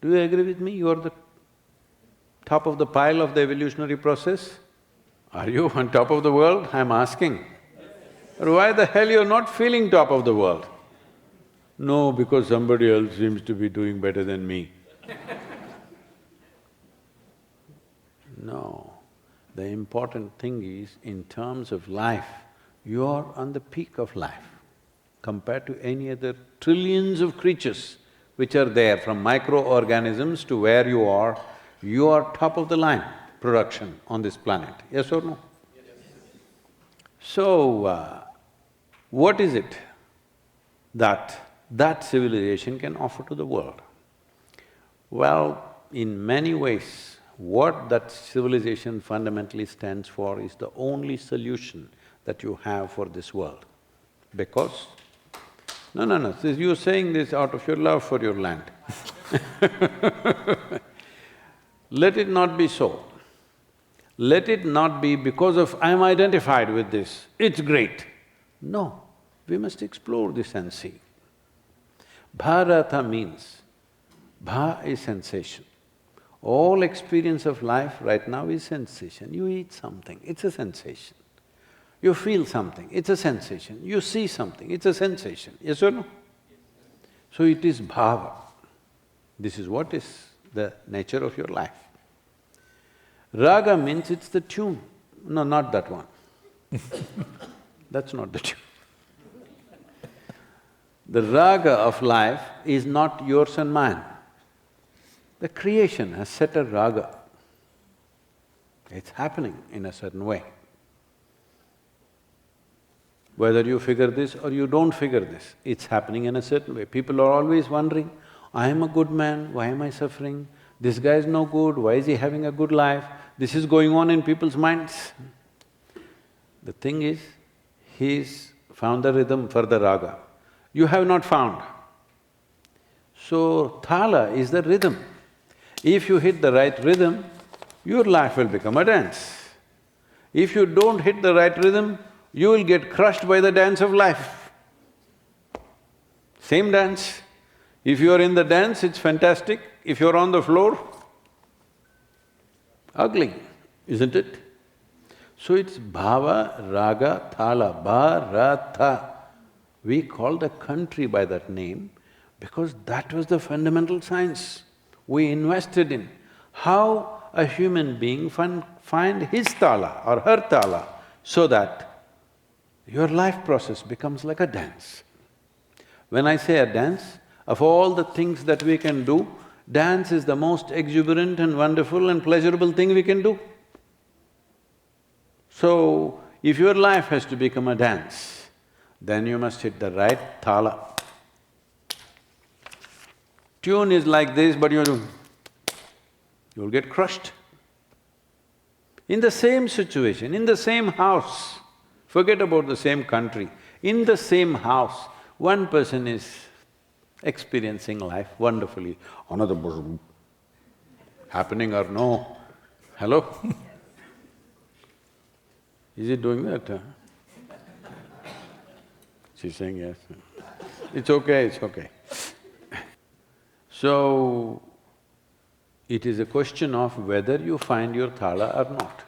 Do you agree with me? You're the top of the pile of the evolutionary process? Are you on top of the world? I'm asking. Or why the hell you're not feeling top of the world? No, because somebody else seems to be doing better than me. No, the important thing is, in terms of life, you're on the peak of life compared to any other trillions of creatures which are there, from microorganisms to where you are top of the line production on this planet, yes or no? Yes. So, what is it that civilization can offer to the world? Well, in many ways, what that civilization fundamentally stands for is the only solution that you have for this world. Because… No, you're saying this out of your love for your land. Let it not be so. Let it not be because of, I'm identified with this, it's great. No, we must explore this and see. Bharata means, bha is sensation. All experience of life right now is sensation. You eat something, it's a sensation. You feel something, it's a sensation. You see something, it's a sensation, yes or no? So it is bhava. This is what is the nature of your life. Raga means it's the tune. No, not that one. That's not the tune. The raga of life is not yours and mine. The creation has set a raga. It's happening in a certain way. Whether you figure this or you don't figure this, it's happening in a certain way. People are always wondering, I am a good man, why am I suffering? This guy is no good, why is he having a good life? This is going on in people's minds. The thing is, he's found the rhythm for the raga. You have not found. So, thala is the rhythm. If you hit the right rhythm, your life will become a dance. If you don't hit the right rhythm, you will get crushed by the dance of life. Same dance. If you're in the dance, it's fantastic. If you're on the floor, ugly, isn't it? So it's bhava, raga, thala, bharata. We call the country by that name because that was the fundamental science we invested in. How a human being find his thala or her thala so that your life process becomes like a dance. When I say a dance, of all the things that we can do, dance is the most exuberant and wonderful and pleasurable thing we can do. So, if your life has to become a dance, then you must hit the right thala. Tune is like this, but you'll get crushed. In the same situation, in the same house, forget about the same country, in the same house, one person is experiencing life wonderfully, another person, happening or no, hello? Is he doing that? She's saying yes. It's okay. So, it is a question of whether you find your thala or not.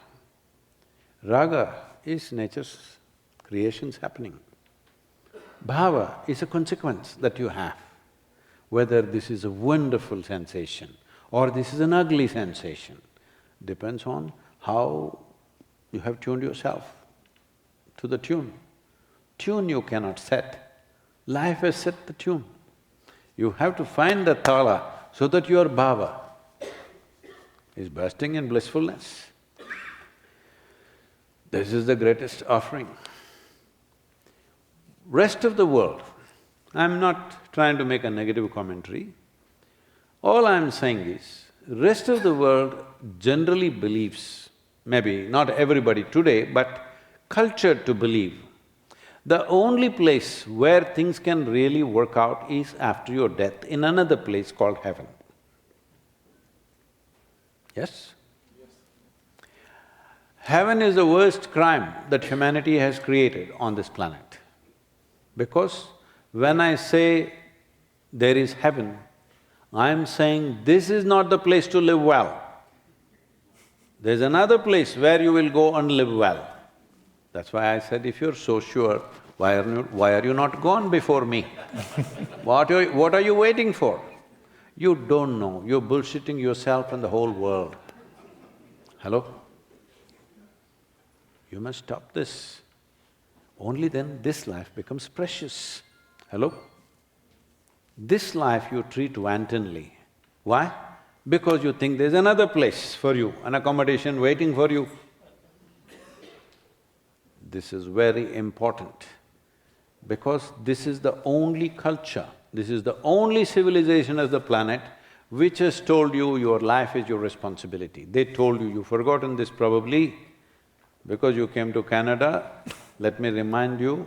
Raga is nature's creations happening. Bhava is a consequence that you have. Whether this is a wonderful sensation or this is an ugly sensation, depends on how you have tuned yourself to the tune. Tune you cannot set, life has set the tune. You have to find the thala so that your bhava is bursting in blissfulness. This is the greatest offering. Rest of the world, I'm not trying to make a negative commentary. All I'm saying is, rest of the world generally believes, maybe not everybody today, but cultured to believe, The only place where things can really work out is after your death in another place called heaven. Yes? Heaven is the worst crime that humanity has created on this planet. Because when I say there is heaven, I'm saying this is not the place to live well. There's another place where you will go and live well. That's why I said, if you're so sure, why are you not gone before me? What are you waiting for? You don't know, you're bullshitting yourself and the whole world. Hello? You must stop this. Only then this life becomes precious. Hello? This life you treat wantonly. Why? Because you think there's another place for you, an accommodation waiting for you. This is very important, because this is the only culture, this is the only civilization of the planet which has told you your life is your responsibility. They told you, you've forgotten this probably, because you came to Canada. Let me remind you,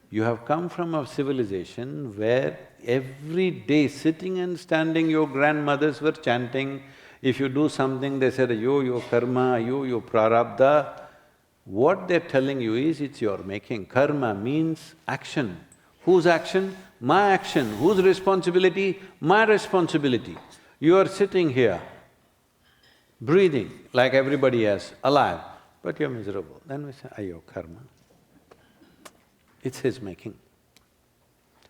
you have come from a civilization where every day sitting and standing your grandmothers were chanting. If you do something, they said, your karma, your prarabdha. What they're telling you is, it's your making. Karma means action. Whose action? My action. Whose responsibility? My responsibility. You are sitting here, breathing like everybody else, alive, but you're miserable. Then we say, your karma. It's his making.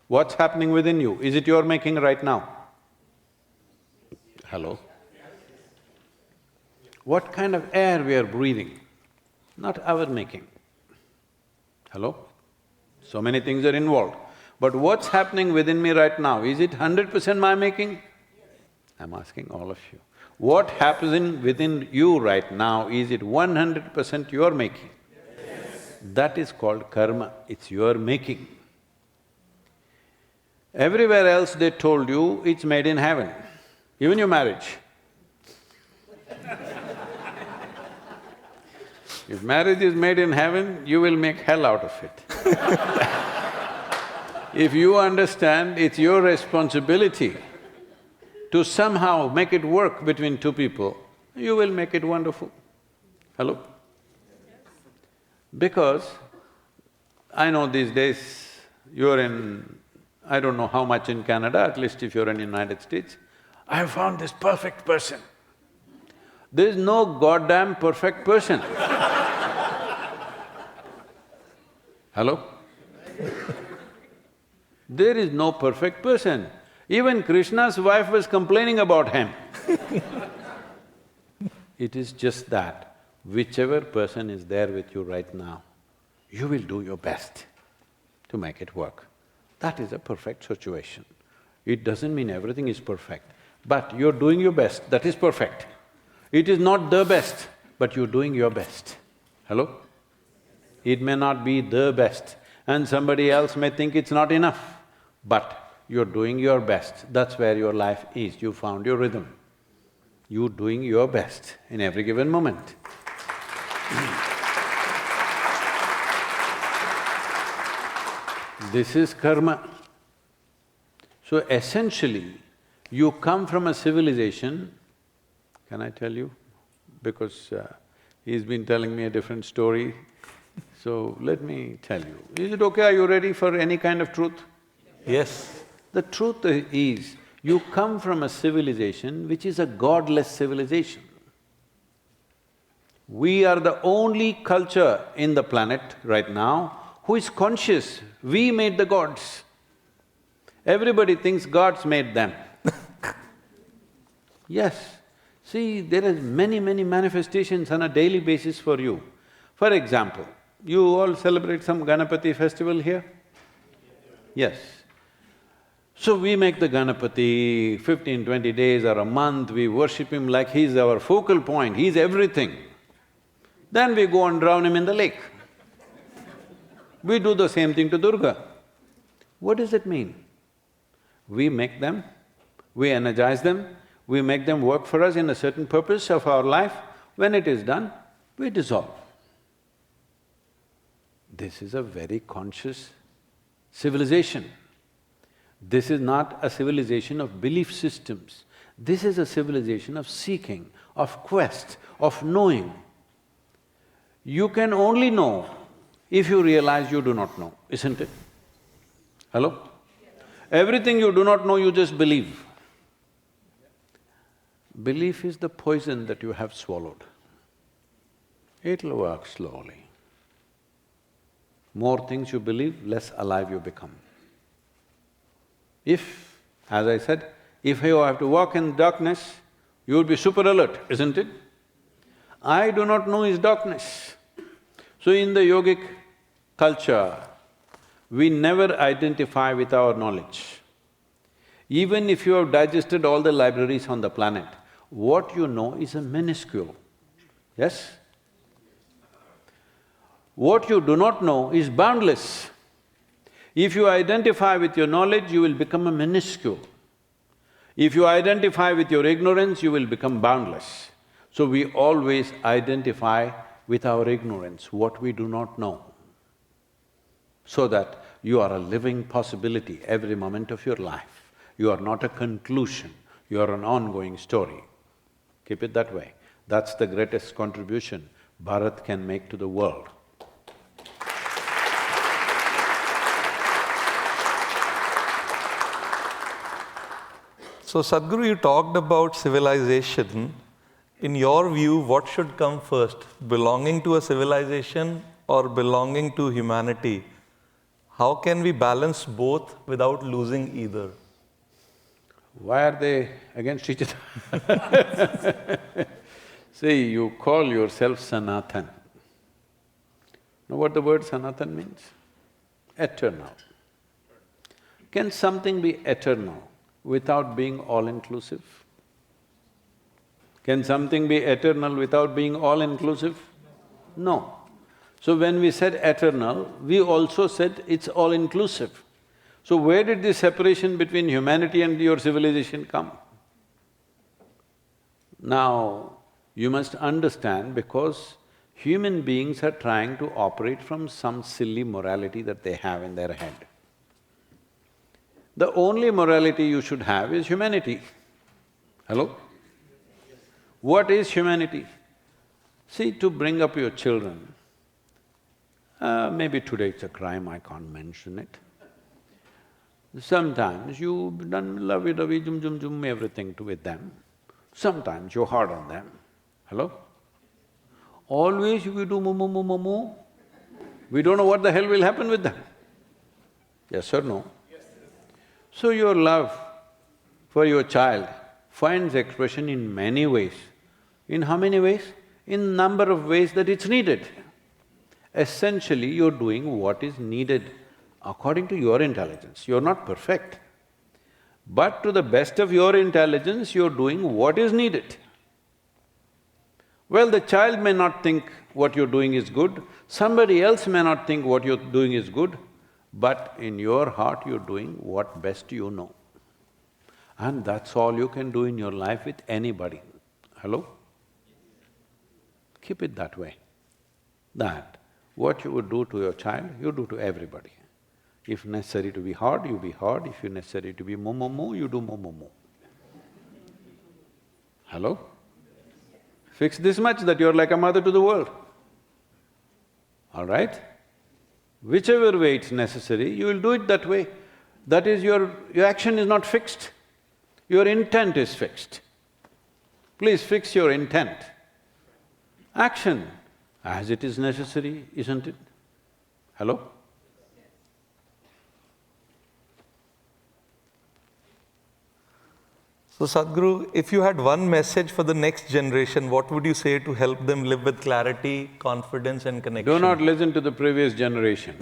What's happening within you? Is it your making right now? Hello? What kind of air we are breathing? Not our making. Hello? So many things are involved. But what's happening within me right now, is it 100% my making? I'm asking all of you. What happens within you right now, is it 100% your making? Yes. That is called karma, it's your making. Everywhere else they told you, it's made in heaven, even your marriage. If marriage is made in heaven, you will make hell out of it. If you understand it's your responsibility to somehow make it work between two people, you will make it wonderful. Hello? Because I know these days you're in… I don't know how much in Canada, at least if you're in United States, I have found this perfect person. There's no goddamn perfect person. Hello? There is no perfect person. Even Krishna's wife was complaining about him. It is just that, whichever person is there with you right now, you will do your best to make it work. That is a perfect situation. It doesn't mean everything is perfect, but you're doing your best, that is perfect. It is not the best, but you're doing your best. Hello? It may not be the best, and somebody else may think it's not enough, but you're doing your best, that's where your life is, you found your rhythm. You're doing your best in every given moment. This is karma. So essentially, you come from a civilization, can I tell you? Because he's been telling me a different story, so let me tell you. Is it okay? Are you ready for any kind of truth? Yes. The truth is, you come from a civilization which is a godless civilization. We are the only culture in the planet right now who is conscious, we made the gods. Everybody thinks gods made them. Yes, see, there are many manifestations on a daily basis for you. For example, you all celebrate some Ganapati festival here? Yes. So we make the Ganapati 15, 20 days or a month, we worship him like he's our focal point, he's everything. Then we go and drown him in the lake. We do the same thing to Durga. What does it mean? We make them, we energize them, we make them work for us in a certain purpose of our life. When it is done, we dissolve. This is a very conscious civilization. This is not a civilization of belief systems. This is a civilization of seeking, of quest, of knowing. You can only know if you realize you do not know, isn't it? Hello? Everything you do not know, you just believe. Belief is the poison that you have swallowed. It'll work slowly. More things you believe, less alive you become. If, as I said, if you have to walk in darkness, you will be super alert, isn't it? I do not know is darkness. So in the yogic culture, we never identify with our knowledge. Even if you have digested all the libraries on the planet, what you know is a minuscule, yes? What you do not know is boundless. If you identify with your knowledge, you will become a minuscule. If you identify with your ignorance, you will become boundless. So we always identify with our ignorance, what we do not know, so that you are a living possibility every moment of your life. You are not a conclusion, you are an ongoing story. Keep it that way. That's the greatest contribution Bharat can make to the world. So Sadhguru, you talked about civilization. In your view, what should come first, belonging to a civilization or belonging to humanity? How can we balance both without losing either? Why are they against each other? See, you call yourself Sanatan. Know what the word Sanatan means? Eternal. Can something be eternal without being all-inclusive? Can something be eternal without being all-inclusive? No. So when we said eternal, we also said it's all-inclusive. So where did the separation between humanity and your civilization come? Now, you must understand, because human beings are trying to operate from some silly morality that they have in their head. The only morality you should have is humanity. Hello? What is humanity? See, to bring up your children, maybe today it's a crime, I can't mention it. Sometimes you've done lovey-dovey, jum, everything with them. Sometimes you're hard on them. Hello? Always if you do moo, we don't know what the hell will happen with them. Yes or no? So your love for your child finds expression in many ways. In how many ways? In number of ways that it's needed. Essentially, you're doing what is needed according to your intelligence. You're not perfect, but to the best of your intelligence, you're doing what is needed. Well, the child may not think what you're doing is good, somebody else may not think what you're doing is good, but in your heart you're doing what best you know. And that's all you can do in your life with anybody. Hello? Keep it that way. That what you would do to your child, you do to everybody. If necessary to be hard, you be hard. If you're necessary to be moo, you do moo. Hello? Fix this much that you're like a mother to the world. All right? Whichever way it's necessary, you will do it that way. That is your action is not fixed, your intent is fixed. Please fix your intent. Action, as it is necessary, isn't it? Hello? So Sadhguru, if you had one message for the next generation, what would you say to help them live with clarity, confidence and connection? Do not listen to the previous generation.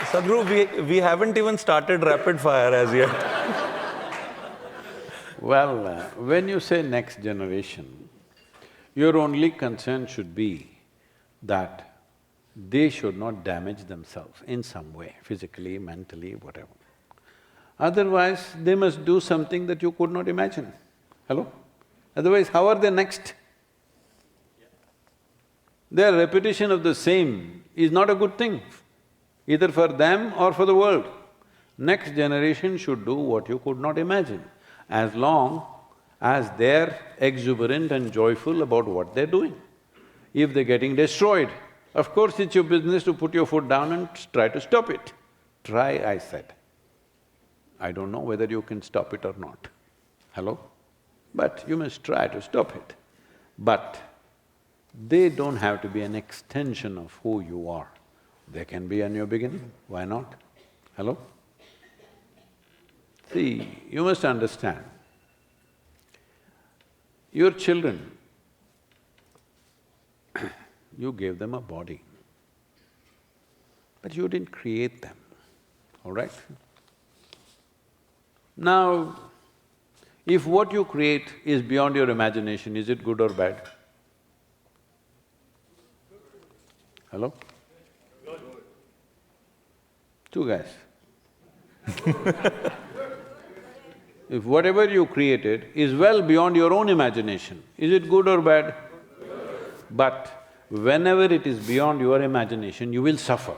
Sadhguru, we haven't even started rapid fire as yet. Well, when you say next generation, your only concern should be that they should not damage themselves in some way, physically, mentally, whatever. Otherwise, they must do something that you could not imagine. Hello? Otherwise, how are they next? Their repetition of the same is not a good thing, either for them or for the world. Next generation should do what you could not imagine, as long as they're exuberant and joyful about what they're doing. If they're getting destroyed, of course it's your business to put your foot down and try to stop it. Try, I said. I don't know whether you can stop it or not. Hello? But you must try to stop it. But they don't have to be an extension of who you are. They can be a new beginning, why not? Hello? See, you must understand, your children, you gave them a body, but you didn't create them, all right? Now, if what you create is beyond your imagination, is it good or bad? Hello? Two guys. If whatever you created is well beyond your own imagination, is it good or bad? But whenever it is beyond your imagination, you will suffer.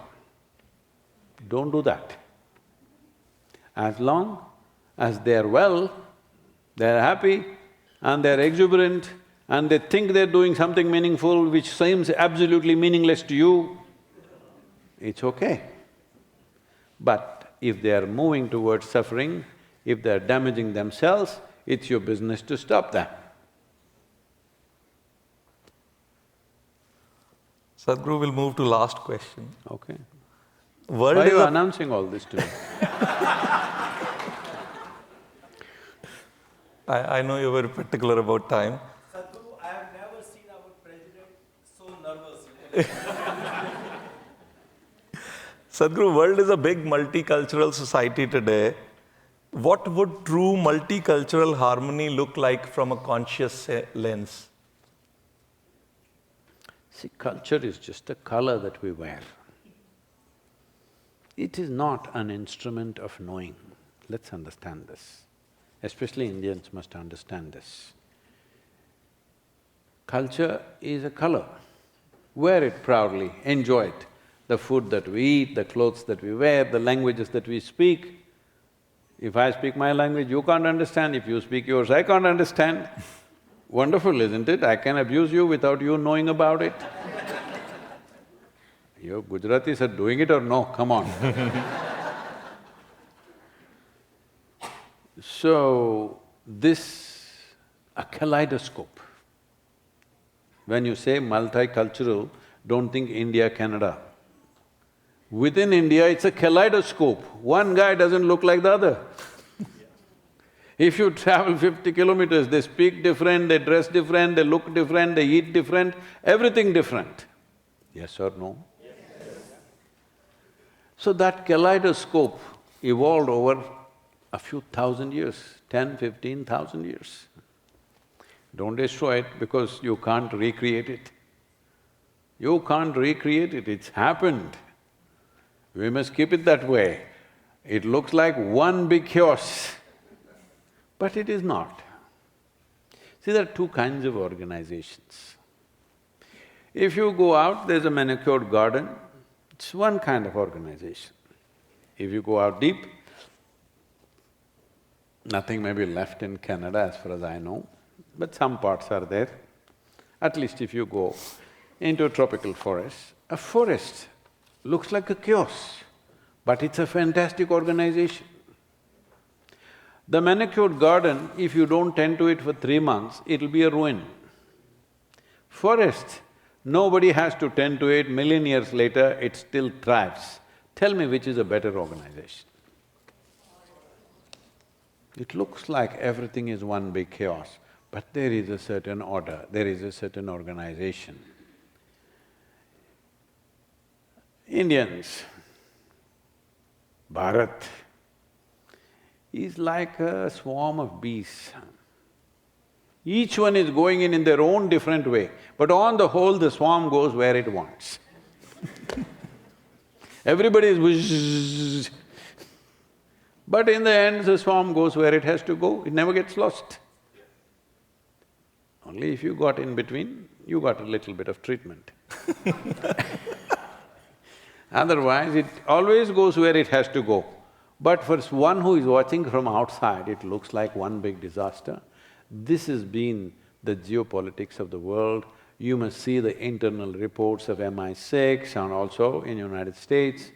Don't do that. As long as they're well, they're happy and they're exuberant and they think they're doing something meaningful which seems absolutely meaningless to you, it's okay. But if they are moving towards suffering, if they're damaging themselves, it's your business to stop them. Sadhguru, will move to last question. Okay. World Why are is you a… announcing all this to me? I know you're very particular about time. Sadhguru, I have never seen our president so nervous. Sadhguru, world is a big multicultural society today. What would true multicultural harmony look like from a conscious lens? See, culture is just a color that we wear. It is not an instrument of knowing. Let's understand this. Especially Indians must understand this. Culture is a color. Wear it proudly, enjoy it. The food that we eat, the clothes that we wear, the languages that we speak. If I speak my language, you can't understand. If you speak yours, I can't understand. Wonderful, isn't it? I can abuse you without you knowing about it. You Gujaratis are doing it or no? Come on. So, a kaleidoscope. When you say multicultural, don't think India, Canada. Within India, it's a kaleidoscope. One guy doesn't look like the other. If you travel 50 kilometers, they speak different, they dress different, they look different, they eat different, everything different. Yes or no? Yes. So that kaleidoscope evolved over a few thousand years, 10, 15,000 years. Don't destroy it because you can't recreate it. You can't recreate it, it's happened. We must keep it that way. It looks like one big chaos, but it is not. See, there are two kinds of organizations. If you go out, there's a manicured garden, it's one kind of organization. If you go out deep, nothing may be left in Canada as far as I know, but some parts are there. At least if you go into a tropical forest, a forest looks like a kiosk, but it's a fantastic organization. The manicured garden, if you don't tend to it for 3 months, it'll be a ruin. Forest, nobody has to tend to it, million years later, it still thrives. Tell me which is a better organization. It looks like everything is one big chaos, but there is a certain order, there is a certain organization. Indians, Bharat, is like a swarm of bees. Each one is going in their own different way, but on the whole, the swarm goes where it wants. Everybody is whoosh, but in the end, the swarm goes where it has to go, it never gets lost. Only if you got in between, you got a little bit of treatment. Otherwise, it always goes where it has to go. But for one who is watching from outside, it looks like one big disaster. This has been the geopolitics of the world. You must see the internal reports of MI6 and also in United States.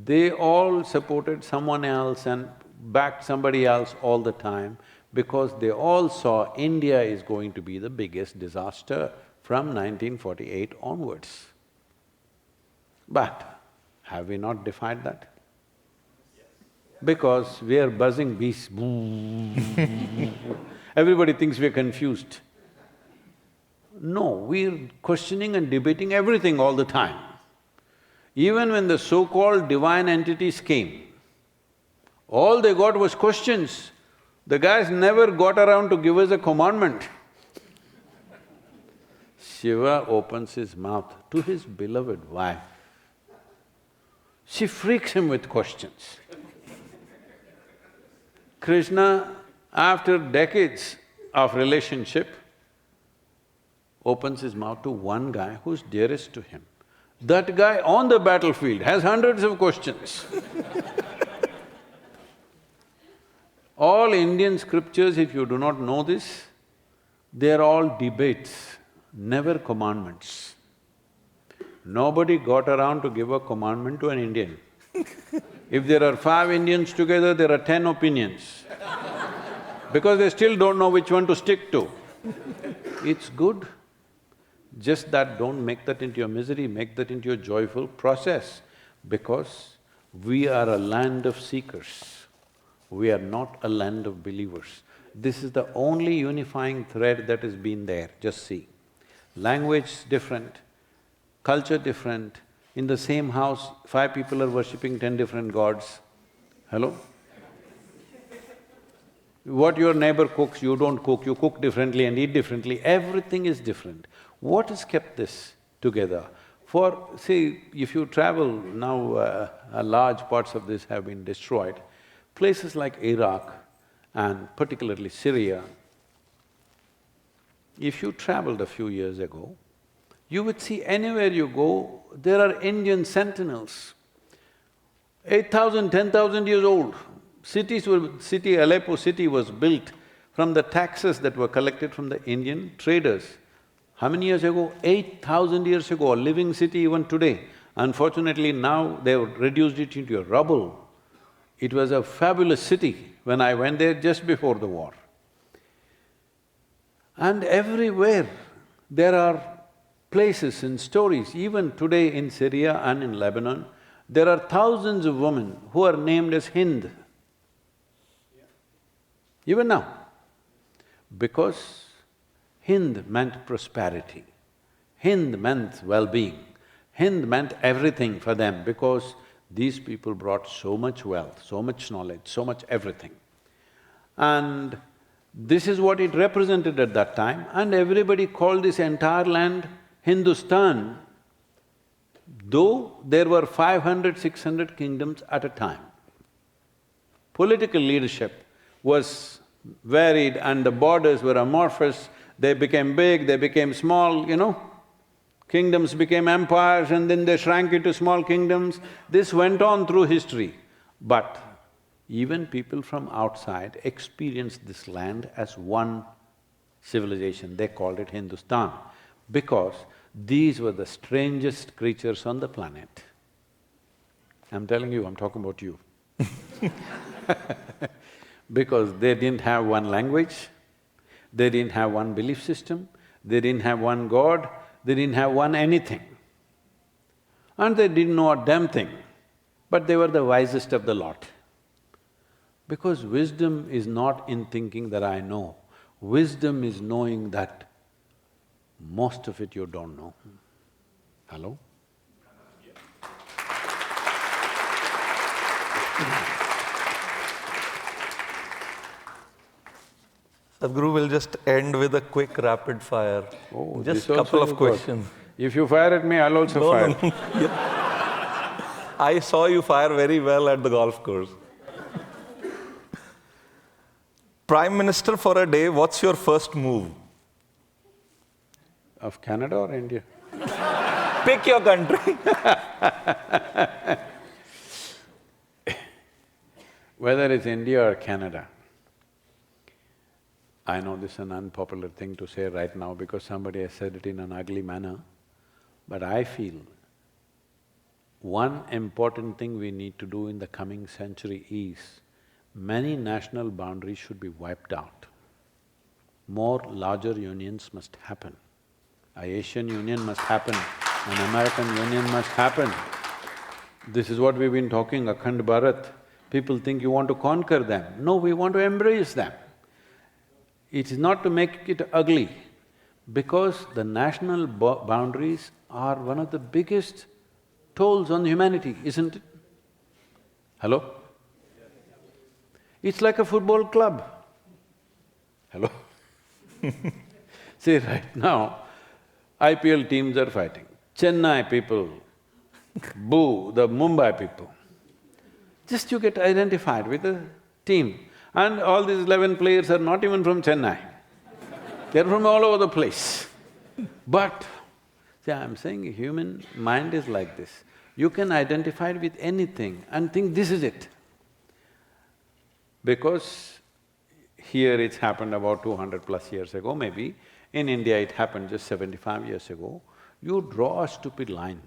They all supported someone else and backed somebody else all the time because they all saw India is going to be the biggest disaster from 1948 onwards. But have we not defied that? Because we are buzzing bees, everybody thinks we are confused. No, we're questioning and debating everything all the time. Even when the so-called divine entities came, all they got was questions. The guys never got around to give us a commandment. Shiva opens his mouth to his beloved wife. She freaks him with questions. Krishna, after decades of relationship, opens his mouth to one guy who's dearest to him. That guy on the battlefield has hundreds of questions. All Indian scriptures, if you do not know this, they're all debates, never commandments. Nobody got around to give a commandment to an Indian. If there are 5 Indians together, there are 10 opinions because they still don't know which one to stick to. It's good, just that don't make that into your misery, make that into a joyful process because we are a land of seekers. We are not a land of believers. This is the only unifying thread that has been there, just see. Language different, culture different, in the same house, 5 people are worshipping 10 different gods. Hello? What your neighbor cooks, you don't cook, you cook differently and eat differently, everything is different. What has kept this together? See, if you travel now, large parts of this have been destroyed. Places like Iraq and particularly Syria, if you traveled a few years ago, you would see anywhere you go, there are Indian sentinels. 8,000, 10,000 years old. Aleppo city was built from the taxes that were collected from the Indian traders. How many years ago? 8,000 years ago, a living city even today. Unfortunately, now they've reduced it into a rubble. It was a fabulous city when I went there just before the war. And everywhere there are places and stories, even today in Syria and in Lebanon, there are thousands of women who are named as Hind. Even now, because Hind meant prosperity, Hind meant well-being, Hind meant everything for them because these people brought so much wealth, so much knowledge, so much everything. And this is what it represented at that time, and everybody called this entire land Hindustan, though there were 500, 600 kingdoms at a time. Political leadership was varied and the borders were amorphous, they became big, they became small, you know. Kingdoms became empires and then they shrank into small kingdoms. This went on through history. But even people from outside experienced this land as one civilization, they called it Hindustan, because these were the strangest creatures on the planet. I'm telling you, I'm talking about you. Because they didn't have one language, they didn't have one belief system, they didn't have one god, they didn't have one anything. And they didn't know a damn thing, but they were the wisest of the lot. Because wisdom is not in thinking that I know, wisdom is knowing that most of it you don't know. Hello? Sadhguru will just end with a quick rapid fire. Oh, just this couple also of you got. questions. If you fire at me, I'll also fire. No. I saw you fire very well at the golf course. Prime Minister for a day, what's your first move? Of Canada or India? Pick your country. Whether it's India or Canada, I know this is an unpopular thing to say right now because somebody has said it in an ugly manner, but I feel one important thing we need to do in the coming century is many national boundaries should be wiped out. More larger unions must happen. A Asian Union must happen, an American Union must happen. This is what we've been talking, Akhand Bharat. People think you want to conquer them. No, we want to embrace them. It is not to make it ugly, because the national boundaries are one of the biggest tolls on humanity, isn't it? Hello? It's like a football club. Hello? See, right now, IPL teams are fighting. Chennai people boo the Mumbai people. Just you get identified with the team. And all these 11 players are not even from Chennai. They're from all over the place. But, see, I'm saying human mind is like this. You can identify with anything and think this is it. Because here it's happened about 200 plus years ago maybe, in India it happened just 75 years ago, you draw a stupid line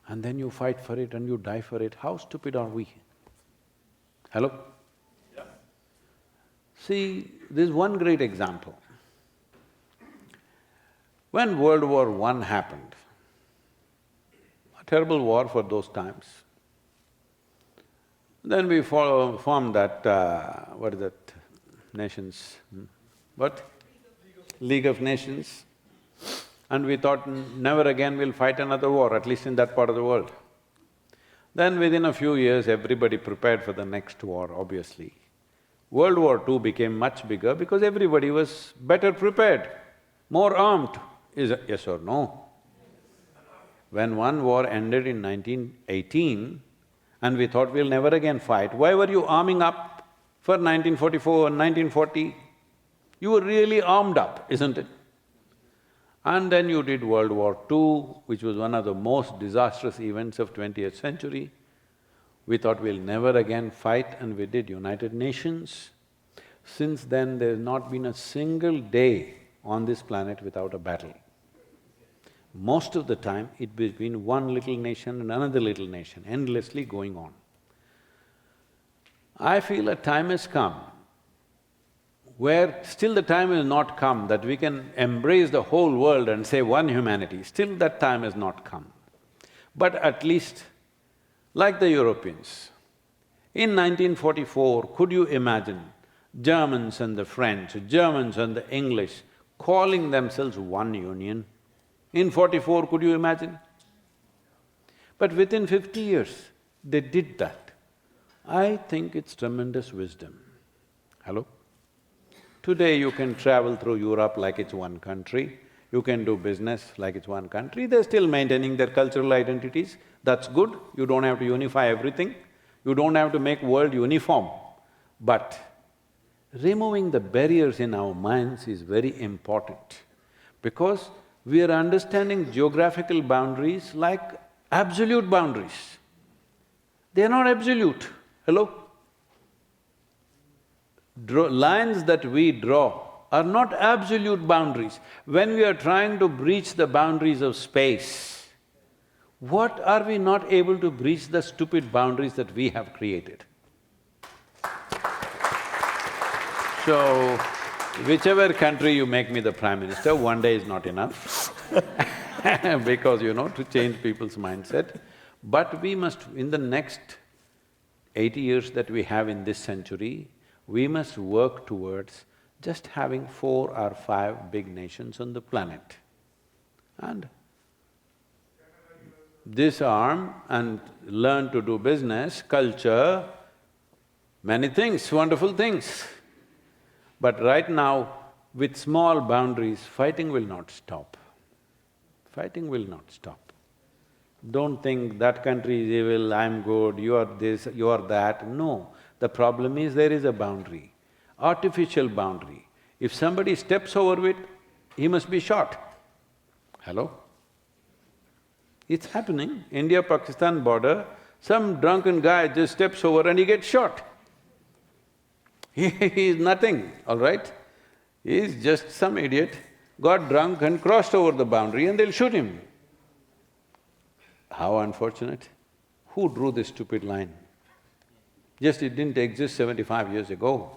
and then you fight for it and you die for it. How stupid are we? Hello? Yeah. See, there's one great example. When World War I happened, a terrible war for those times, then we formed that, what is that, Nations… what? League of Nations. And we thought never again we'll fight another war, at least in that part of the world. Then within a few years, everybody prepared for the next war, obviously. World War II became much bigger because everybody was better prepared, more armed. Is it yes or no? When one war ended in 1918 and we thought we'll never again fight, why were you arming up for 1944 and 1940? You were really armed up, isn't it? And then you did World War II, which was one of the most disastrous events of 20th century. We thought we'll never again fight and we did United Nations. Since then, there's not been a single day on this planet without a battle. Most of the time, it's between one little nation and another little nation, endlessly going on. I feel a time has come where still the time has not come that we can embrace the whole world and say one humanity, still that time has not come. But at least, like the Europeans, in 1944, could you imagine Germans and the French, Germans and the English calling themselves one union? In 44, could you imagine? But within 50 years, they did that. I think it's tremendous wisdom. Hello? Today you can travel through Europe like it's one country, you can do business like it's one country, they're still maintaining their cultural identities, that's good, you don't have to unify everything, you don't have to make world uniform. But removing the barriers in our minds is very important, because we are understanding geographical boundaries like absolute boundaries. They are not absolute. Hello? Lines that we draw are not absolute boundaries. When we are trying to breach the boundaries of space, what are we not able to breach the stupid boundaries that we have created? So, whichever country you make me the Prime Minister, one day is not enough because, to change people's mindset. But we must, in the next 80 years that we have in this century, we must work towards just having 4 or 5 big nations on the planet. And disarm and learn to do business, culture, many things, wonderful things. But right now, with small boundaries, fighting will not stop. Fighting will not stop. Don't think that country is evil, I'm good, you are this, you are that. No. The problem is there is a boundary, artificial boundary. If somebody steps over it, he must be shot. Hello? It's happening. India-Pakistan border, some drunken guy just steps over and he gets shot. He is nothing, all right? He is just some idiot, got drunk and crossed over the boundary and they'll shoot him. How unfortunate. Who drew this stupid line? Just it didn't exist 75 years ago.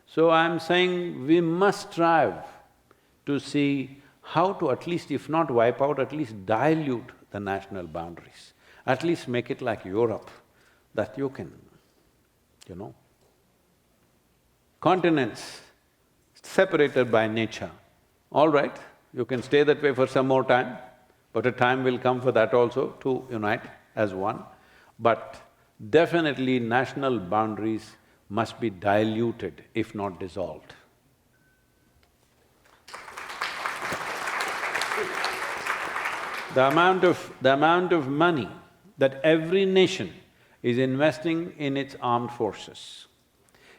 So I'm saying we must strive to see how to at least, if not wipe out, at least dilute the national boundaries. At least make it like Europe, that you can, continents separated by nature. All right, you can stay that way for some more time, but a time will come for that also to unite as one. But definitely national boundaries must be diluted, if not dissolved. The amount of money that every nation is investing in its armed forces,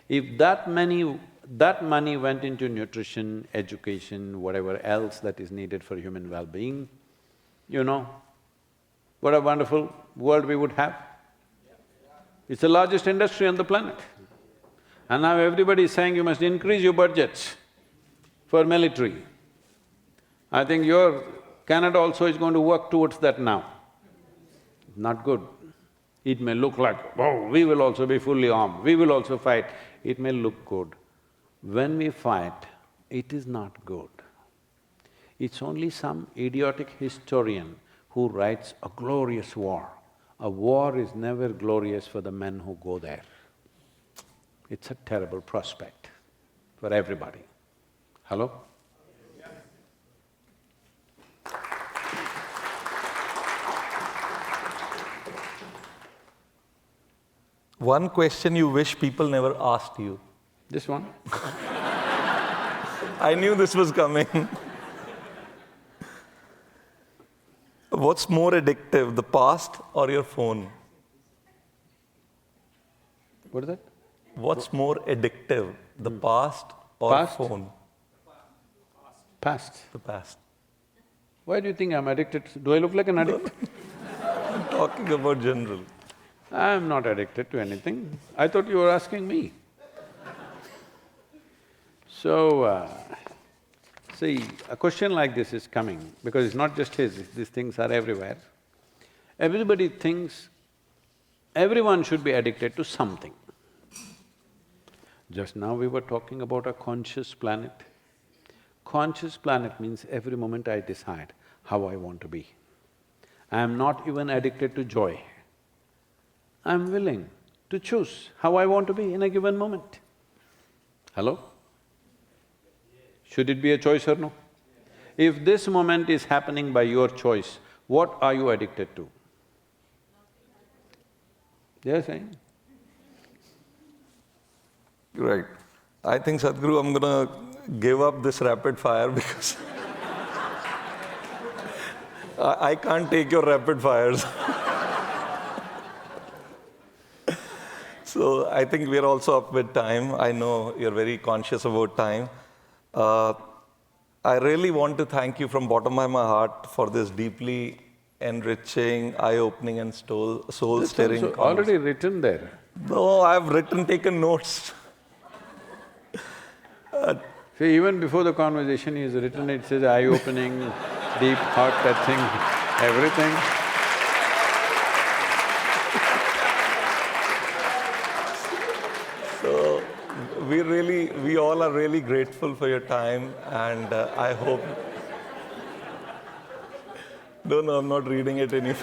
if that money went into nutrition, education, whatever else that is needed for human well-being, what a wonderful world we would have. It's the largest industry on the planet. And now everybody is saying you must increase your budgets for military. I think Canada also is going to work towards that now. Not good. It may look like, oh, we will also be fully armed, we will also fight. It may look good. When we fight, it is not good. It's only some idiotic historian who writes a glorious war. A war is never glorious for the men who go there. It's a terrible prospect for everybody. Hello? One question you wish people never asked you. This one? I knew this was coming. What's more addictive, the past or your phone? What is that? What's more addictive, the past or Past? phone? Past. The past. Why do you think I'm addicted? Do I look like an addict? I'm talking about general. I'm not addicted to anything. I thought you were asking me. So, see, a question like this is coming because it's not just his, these things are everywhere. Everybody thinks everyone should be addicted to something. Just now we were talking about a conscious planet. Conscious planet means every moment I decide how I want to be. I am not even addicted to joy. I'm willing to choose how I want to be in a given moment. Hello? Should it be a choice or no? If this moment is happening by your choice, what are you addicted to? They're saying. Right. I think, Sadhguru, I'm gonna give up this rapid fire because I can't take your rapid fires. So I think we're also up with time. I know you're very conscious about time. I really want to thank you from bottom of my heart for this deeply enriching, eye-opening and soul-stirring That's also already written there. No, I've taken notes. See, even before the conversation he has written, it says eye-opening, deep, heart-touching, everything. So, we all are really grateful for your time, and I hope… No, I'm not reading it any…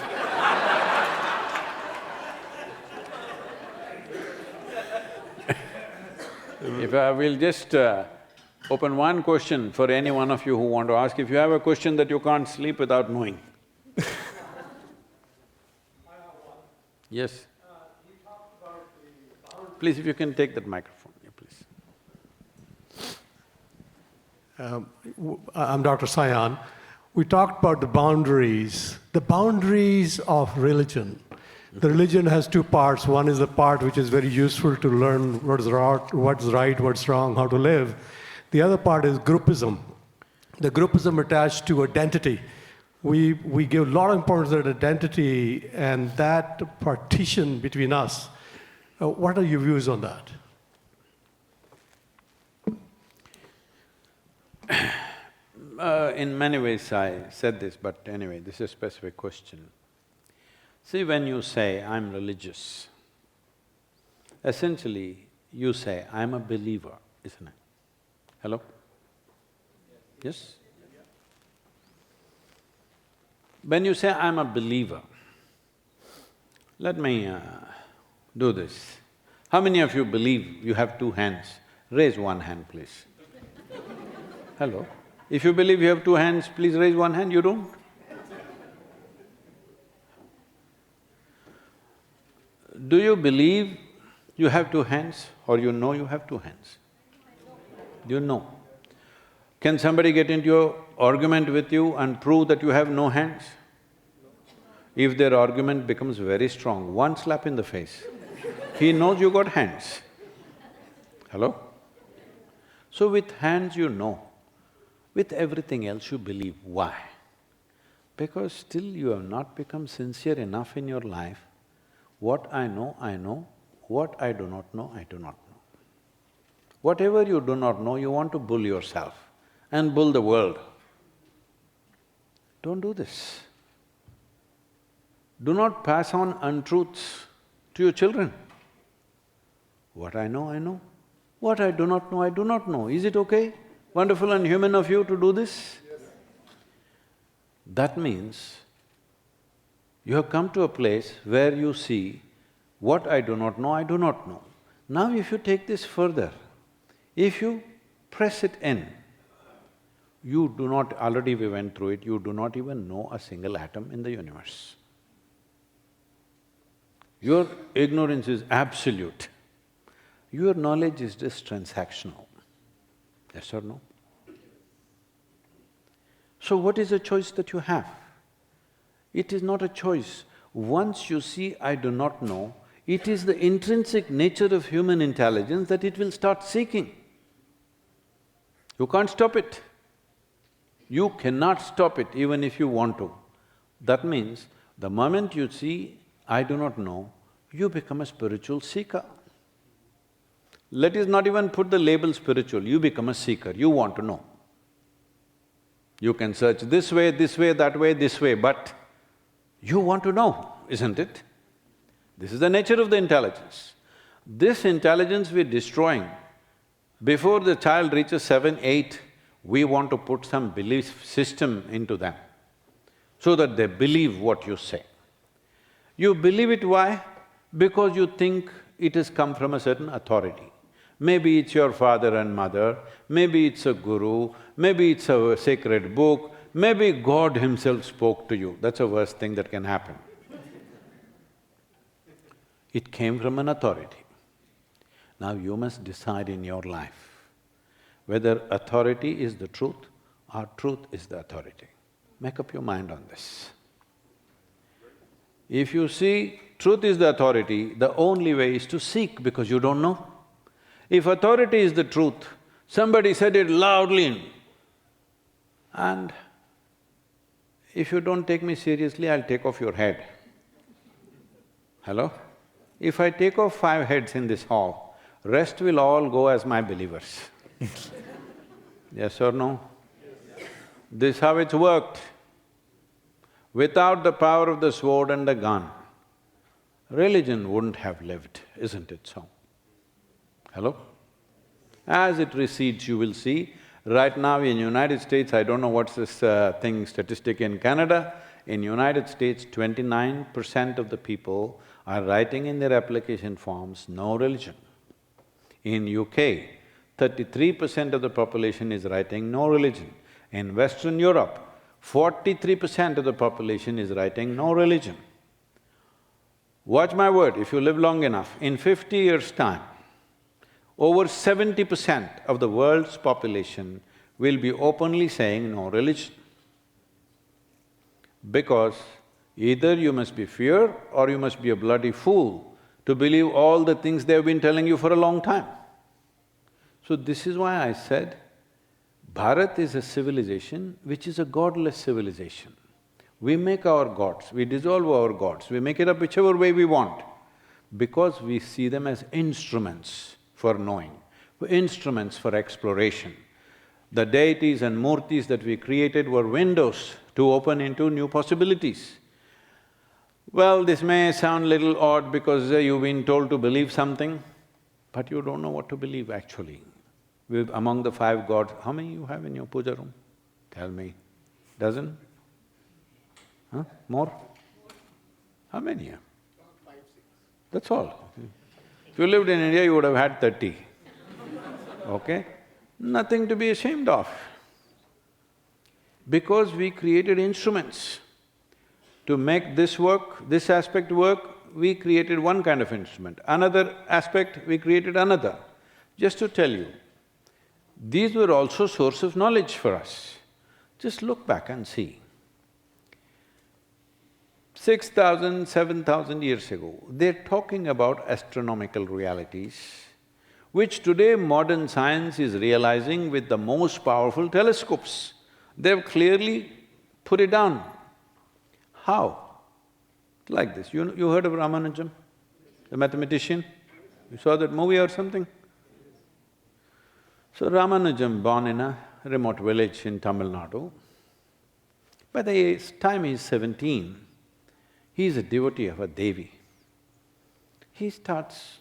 If I will just open one question for any one of you who want to ask, if you have a question that you can't sleep without knowing. Yes? Please, if you can take that microphone, yeah, please. I'm Dr. Sayan. We talked about the boundaries of religion. The religion has two parts. One is the part which is very useful to learn what's right, what's wrong, how to live. The other part is groupism. The groupism attached to identity, we give a lot of importance to identity and that partition between us. What are your views on that? In many ways I said this, but anyway, this is a specific question. See, when you say, I'm religious, essentially you say, I'm a believer, isn't it? Hello? Yes? When you say, I'm a believer, let me do this. How many of you believe you have two hands? Raise one hand, please. Hello? If you believe you have two hands, please raise one hand, you don't? Do you believe you have two hands or you know you have two hands? You know. Can somebody get into an argument with you and prove that you have no hands? If their argument becomes very strong, one slap in the face, he knows you got hands. Hello? So with hands you know, with everything else you believe. Why? Because still you have not become sincere enough in your life. What I know, I know. What I do not know, I do not know. Whatever you do not know, you want to bull yourself and bull the world. Don't do this. Do not pass on untruths to your children. What I know, I know. What I do not know, I do not know. Is it okay? Wonderful and human of you to do this? Yes. That means you have come to a place where you see, what I do not know, I do not know. Now if you take this further, if you press it in, you do not… already we went through it, you do not even know a single atom in the universe. Your ignorance is absolute. Your knowledge is just transactional. Yes or no? So what is the choice that you have? It is not a choice. Once you see, I do not know, it is the intrinsic nature of human intelligence that it will start seeking. You can't stop it. You cannot stop it even if you want to. That means, the moment you see, I do not know, you become a spiritual seeker. Let us not even put the label spiritual, you become a seeker, you want to know. You can search this way, that way, this way, but you want to know, isn't it? This is the nature of the intelligence. This intelligence we're destroying. Before the child reaches 7, 8, we want to put some belief system into them so that they believe what you say. You believe it, why? Because you think it has come from a certain authority. Maybe it's your father and mother, maybe it's a guru, maybe it's a sacred book, maybe God himself spoke to you. That's the worst thing that can happen. It came from an authority. Now you must decide in your life whether authority is the truth or truth is the authority. Make up your mind on this. If you see truth is the authority, the only way is to seek because you don't know. If authority is the truth, somebody said it loudly, and if you don't take me seriously, I'll take off your head. Hello? If I take off 5 heads in this hall, rest will all go as my believers. Yes or no? This is how it's worked. Without the power of the sword and the gun, religion wouldn't have lived, isn't it so? Hello? As it recedes, you will see, right now in United States, I don't know what's this statistic in Canada, in United States, 29% of the people are writing in their application forms, no religion. In UK, 33% of the population is writing no religion. In Western Europe, 43% of the population is writing no religion. Watch my word, if you live long enough, in 50 years' time, over 70% of the world's population will be openly saying no religion. Because either you must be fear or you must be a bloody fool to believe all the things they've been telling you for a long time. So this is why I said, Bharat is a civilization which is a godless civilization. We make our gods, we dissolve our gods, we make it up whichever way we want, because we see them as instruments for knowing, instruments for exploration. The deities and murtis that we created were windows to open into new possibilities. Well, this may sound little odd because you've been told to believe something, but you don't know what to believe actually. Among the 5 gods, how many you have in your puja room? Tell me. Dozen? Huh? More? How many? 5, 6. That's all. If you lived in India, you would have had 30. Okay? Nothing to be ashamed of. Because we created instruments. To make this work, this aspect work, we created one kind of instrument. Another aspect, we created another. Just to tell you, these were also source of knowledge for us. Just look back and see. 6,000, 7,000 years ago, they're talking about astronomical realities, which today modern science is realizing with the most powerful telescopes. They've clearly put it down. How? Like this. You heard of Ramanujam, the mathematician? You saw that movie or something? So Ramanujam, born in a remote village in Tamil Nadu. By the time he's 17, he's a devotee of a Devi. He starts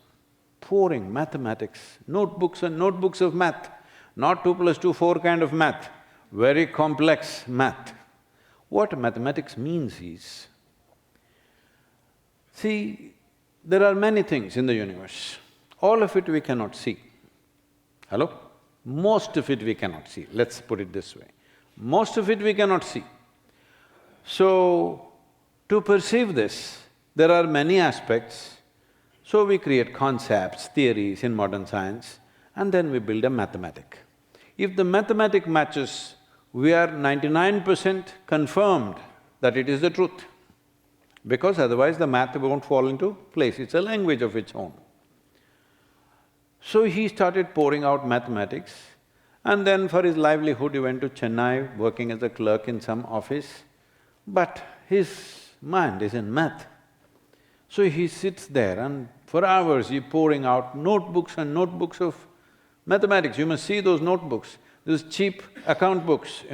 pouring mathematics, notebooks and notebooks of math, not 2 + 2, 4 kind of math, very complex math. What mathematics means is, see, there are many things in the universe, all of it we cannot see. Hello? Most of it we cannot see, let's put it this way. Most of it we cannot see. So, to perceive this, there are many aspects, so we create concepts, theories in modern science, and then we build a mathematic. If the mathematic matches, we are 99% confirmed that it is the truth, because otherwise the math won't fall into place, it's a language of its own. So he started pouring out mathematics, and then for his livelihood he went to Chennai, working as a clerk in some office, but his mind is in math. So he sits there and for hours he's pouring out notebooks and notebooks of mathematics. You must see those notebooks, those cheap account books,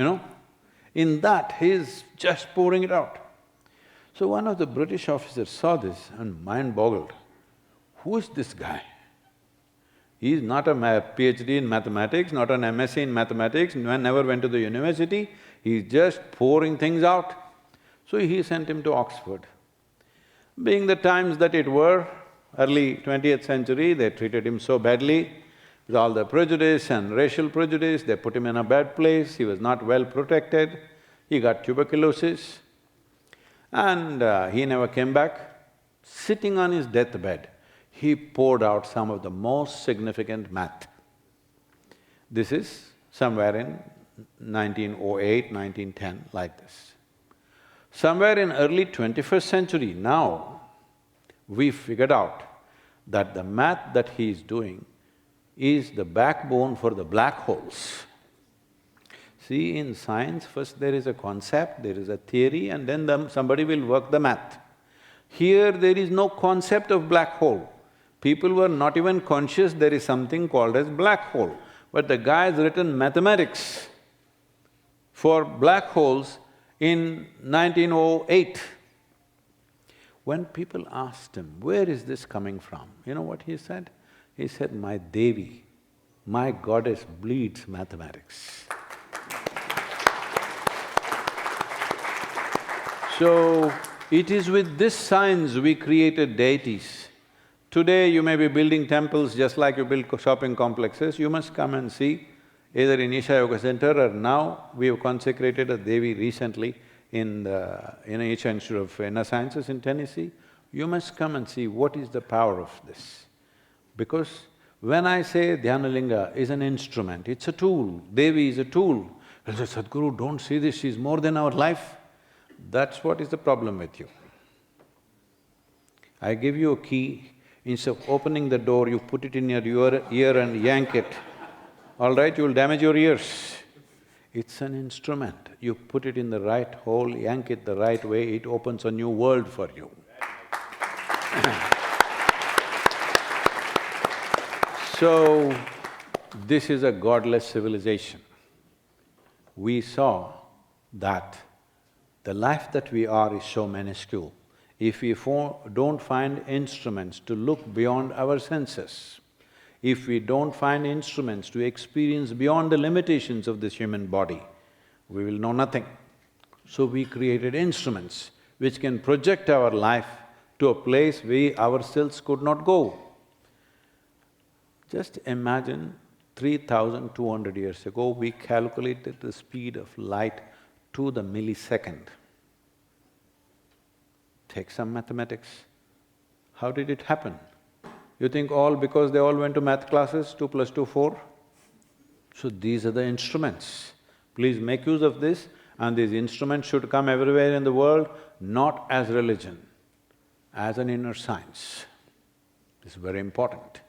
In that, he's just pouring it out. So one of the British officers saw this and mind boggled. Who is this guy? He's not a PhD in mathematics, not an MSc in mathematics, never went to the university, he's just pouring things out. So he sent him to Oxford. Being the times that it were, early 20th century, they treated him so badly, with all the prejudice and racial prejudice, they put him in a bad place, he was not well protected, he got tuberculosis, and he never came back. Sitting on his deathbed, he poured out some of the most significant math. This is somewhere in 1908, 1910, like this. Somewhere in early 21st century now, we figured out that the math that he is doing is the backbone for the black holes. See, in science, first there is a concept, there is a theory, and then somebody will work the math. Here there is no concept of black hole. People were not even conscious there is something called as black hole. But the guy has written mathematics for black holes in 1908. When people asked him, where is this coming from? You know what he said? He said, my Devi, my goddess bleeds mathematics. So, it is with this science we created deities. Today you may be building temples just like you build shopping complexes, you must come and see, either in Isha Yoga Center or now we have consecrated a Devi recently in Isha Institute of Inner Sciences in Tennessee. You must come and see what is the power of this. Because when I say Dhyanalinga is an instrument, it's a tool, Devi is a tool. I say, Sadhguru, don't see this, she's more than our life. That's what is the problem with you. I give you a key, instead of opening the door, you put it in your ear and yank it. All right, you will damage your ears. It's an instrument. You put it in the right hole, yank it the right way, it opens a new world for you. So, this is a godless civilization. We saw that the life that we are is so minuscule. If we don't find instruments to look beyond our senses, if we don't find instruments to experience beyond the limitations of this human body, we will know nothing. So we created instruments which can project our life to a place we ourselves could not go. Just imagine 3,200 years ago, we calculated the speed of light to the millisecond. Take some mathematics. How did it happen? You think all because they all went to math classes, 2 + 2 = 4? So these are the instruments. Please make use of this, and these instruments should come everywhere in the world, not as religion, as an inner science. This is very important,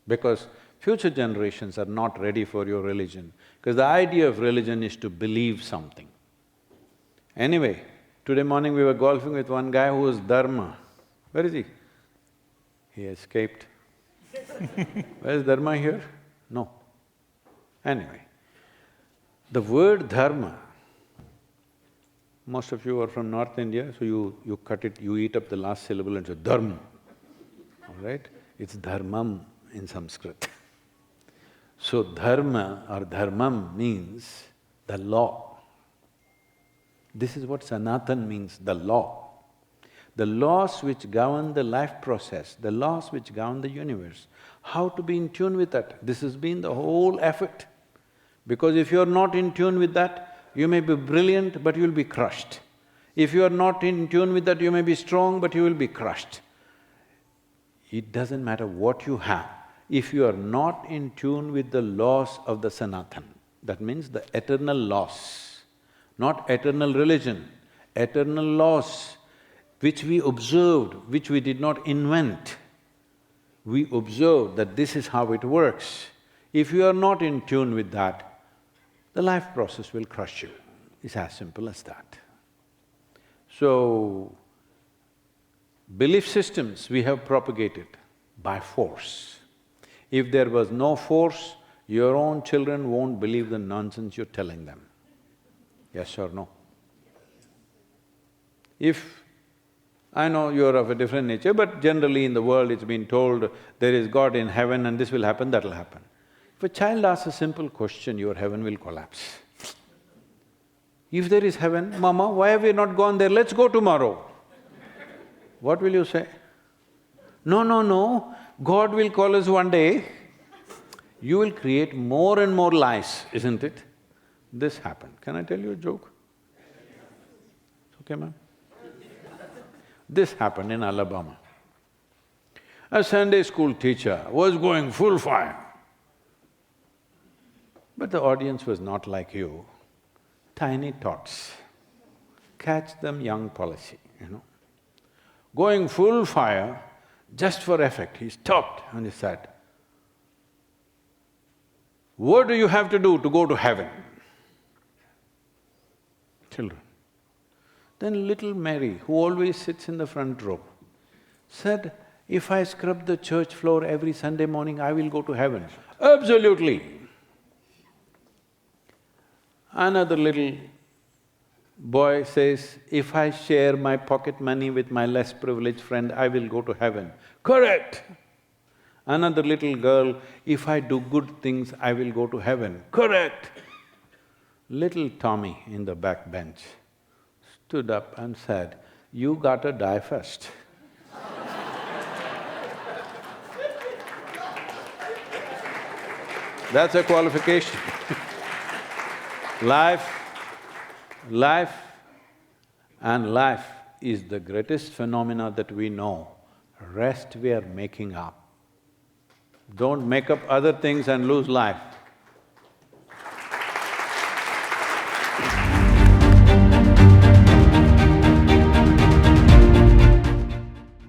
because future generations are not ready for your religion, because the idea of religion is to believe something. Anyway, today morning we were golfing with one guy who was Dharma. Where is he? He escaped. Where is Dharma here? No. Anyway, the word dharma, most of you are from North India, so you cut it, you eat up the last syllable and say dharma, all right? It's dharmam in Sanskrit. So dharma or dharmam means the law. This is what Sanatan means, the law. The laws which govern the life process, the laws which govern the universe, how to be in tune with that. This has been the whole effort. Because if you're not in tune with that, you may be brilliant, but you'll be crushed. If you are not in tune with that, you may be strong, but you will be crushed. It doesn't matter what you have. If you are not in tune with the laws of the Sanatan, that means the eternal laws, not eternal religion, eternal laws which we observed, which we did not invent. We observed that this is how it works. If you are not in tune with that, the life process will crush you. It's as simple as that. So, belief systems we have propagated by force. If there was no force, your own children won't believe the nonsense you're telling them. Yes or no? I know you're of a different nature, but generally in the world it's been told there is God in heaven and this will happen, that'll happen. If a child asks a simple question, your heaven will collapse. If there is heaven, Mama, why have we not gone there? Let's go tomorrow. What will you say? No, God will call us one day. You will create more and more lies, isn't it? This happened. Can I tell you a joke? Okay, ma'am? This happened in Alabama. A Sunday school teacher was going full fire. But the audience was not like you, tiny tots, catch them young policy, Going full fire, just for effect, he stopped and he said, "What do you have to do to go to heaven?" Children. Then little Mary, who always sits in the front row, said, "If I scrub the church floor every Sunday morning, I will go to heaven." Absolutely. Another little boy says, "If I share my pocket money with my less privileged friend, I will go to heaven." Correct. Another little girl, "If I do good things, I will go to heaven." Correct. Little Tommy in the back bench stood up and said, "You gotta die first." That's a qualification. Life is the greatest phenomena that we know. Rest we are making up. Don't make up other things and lose life.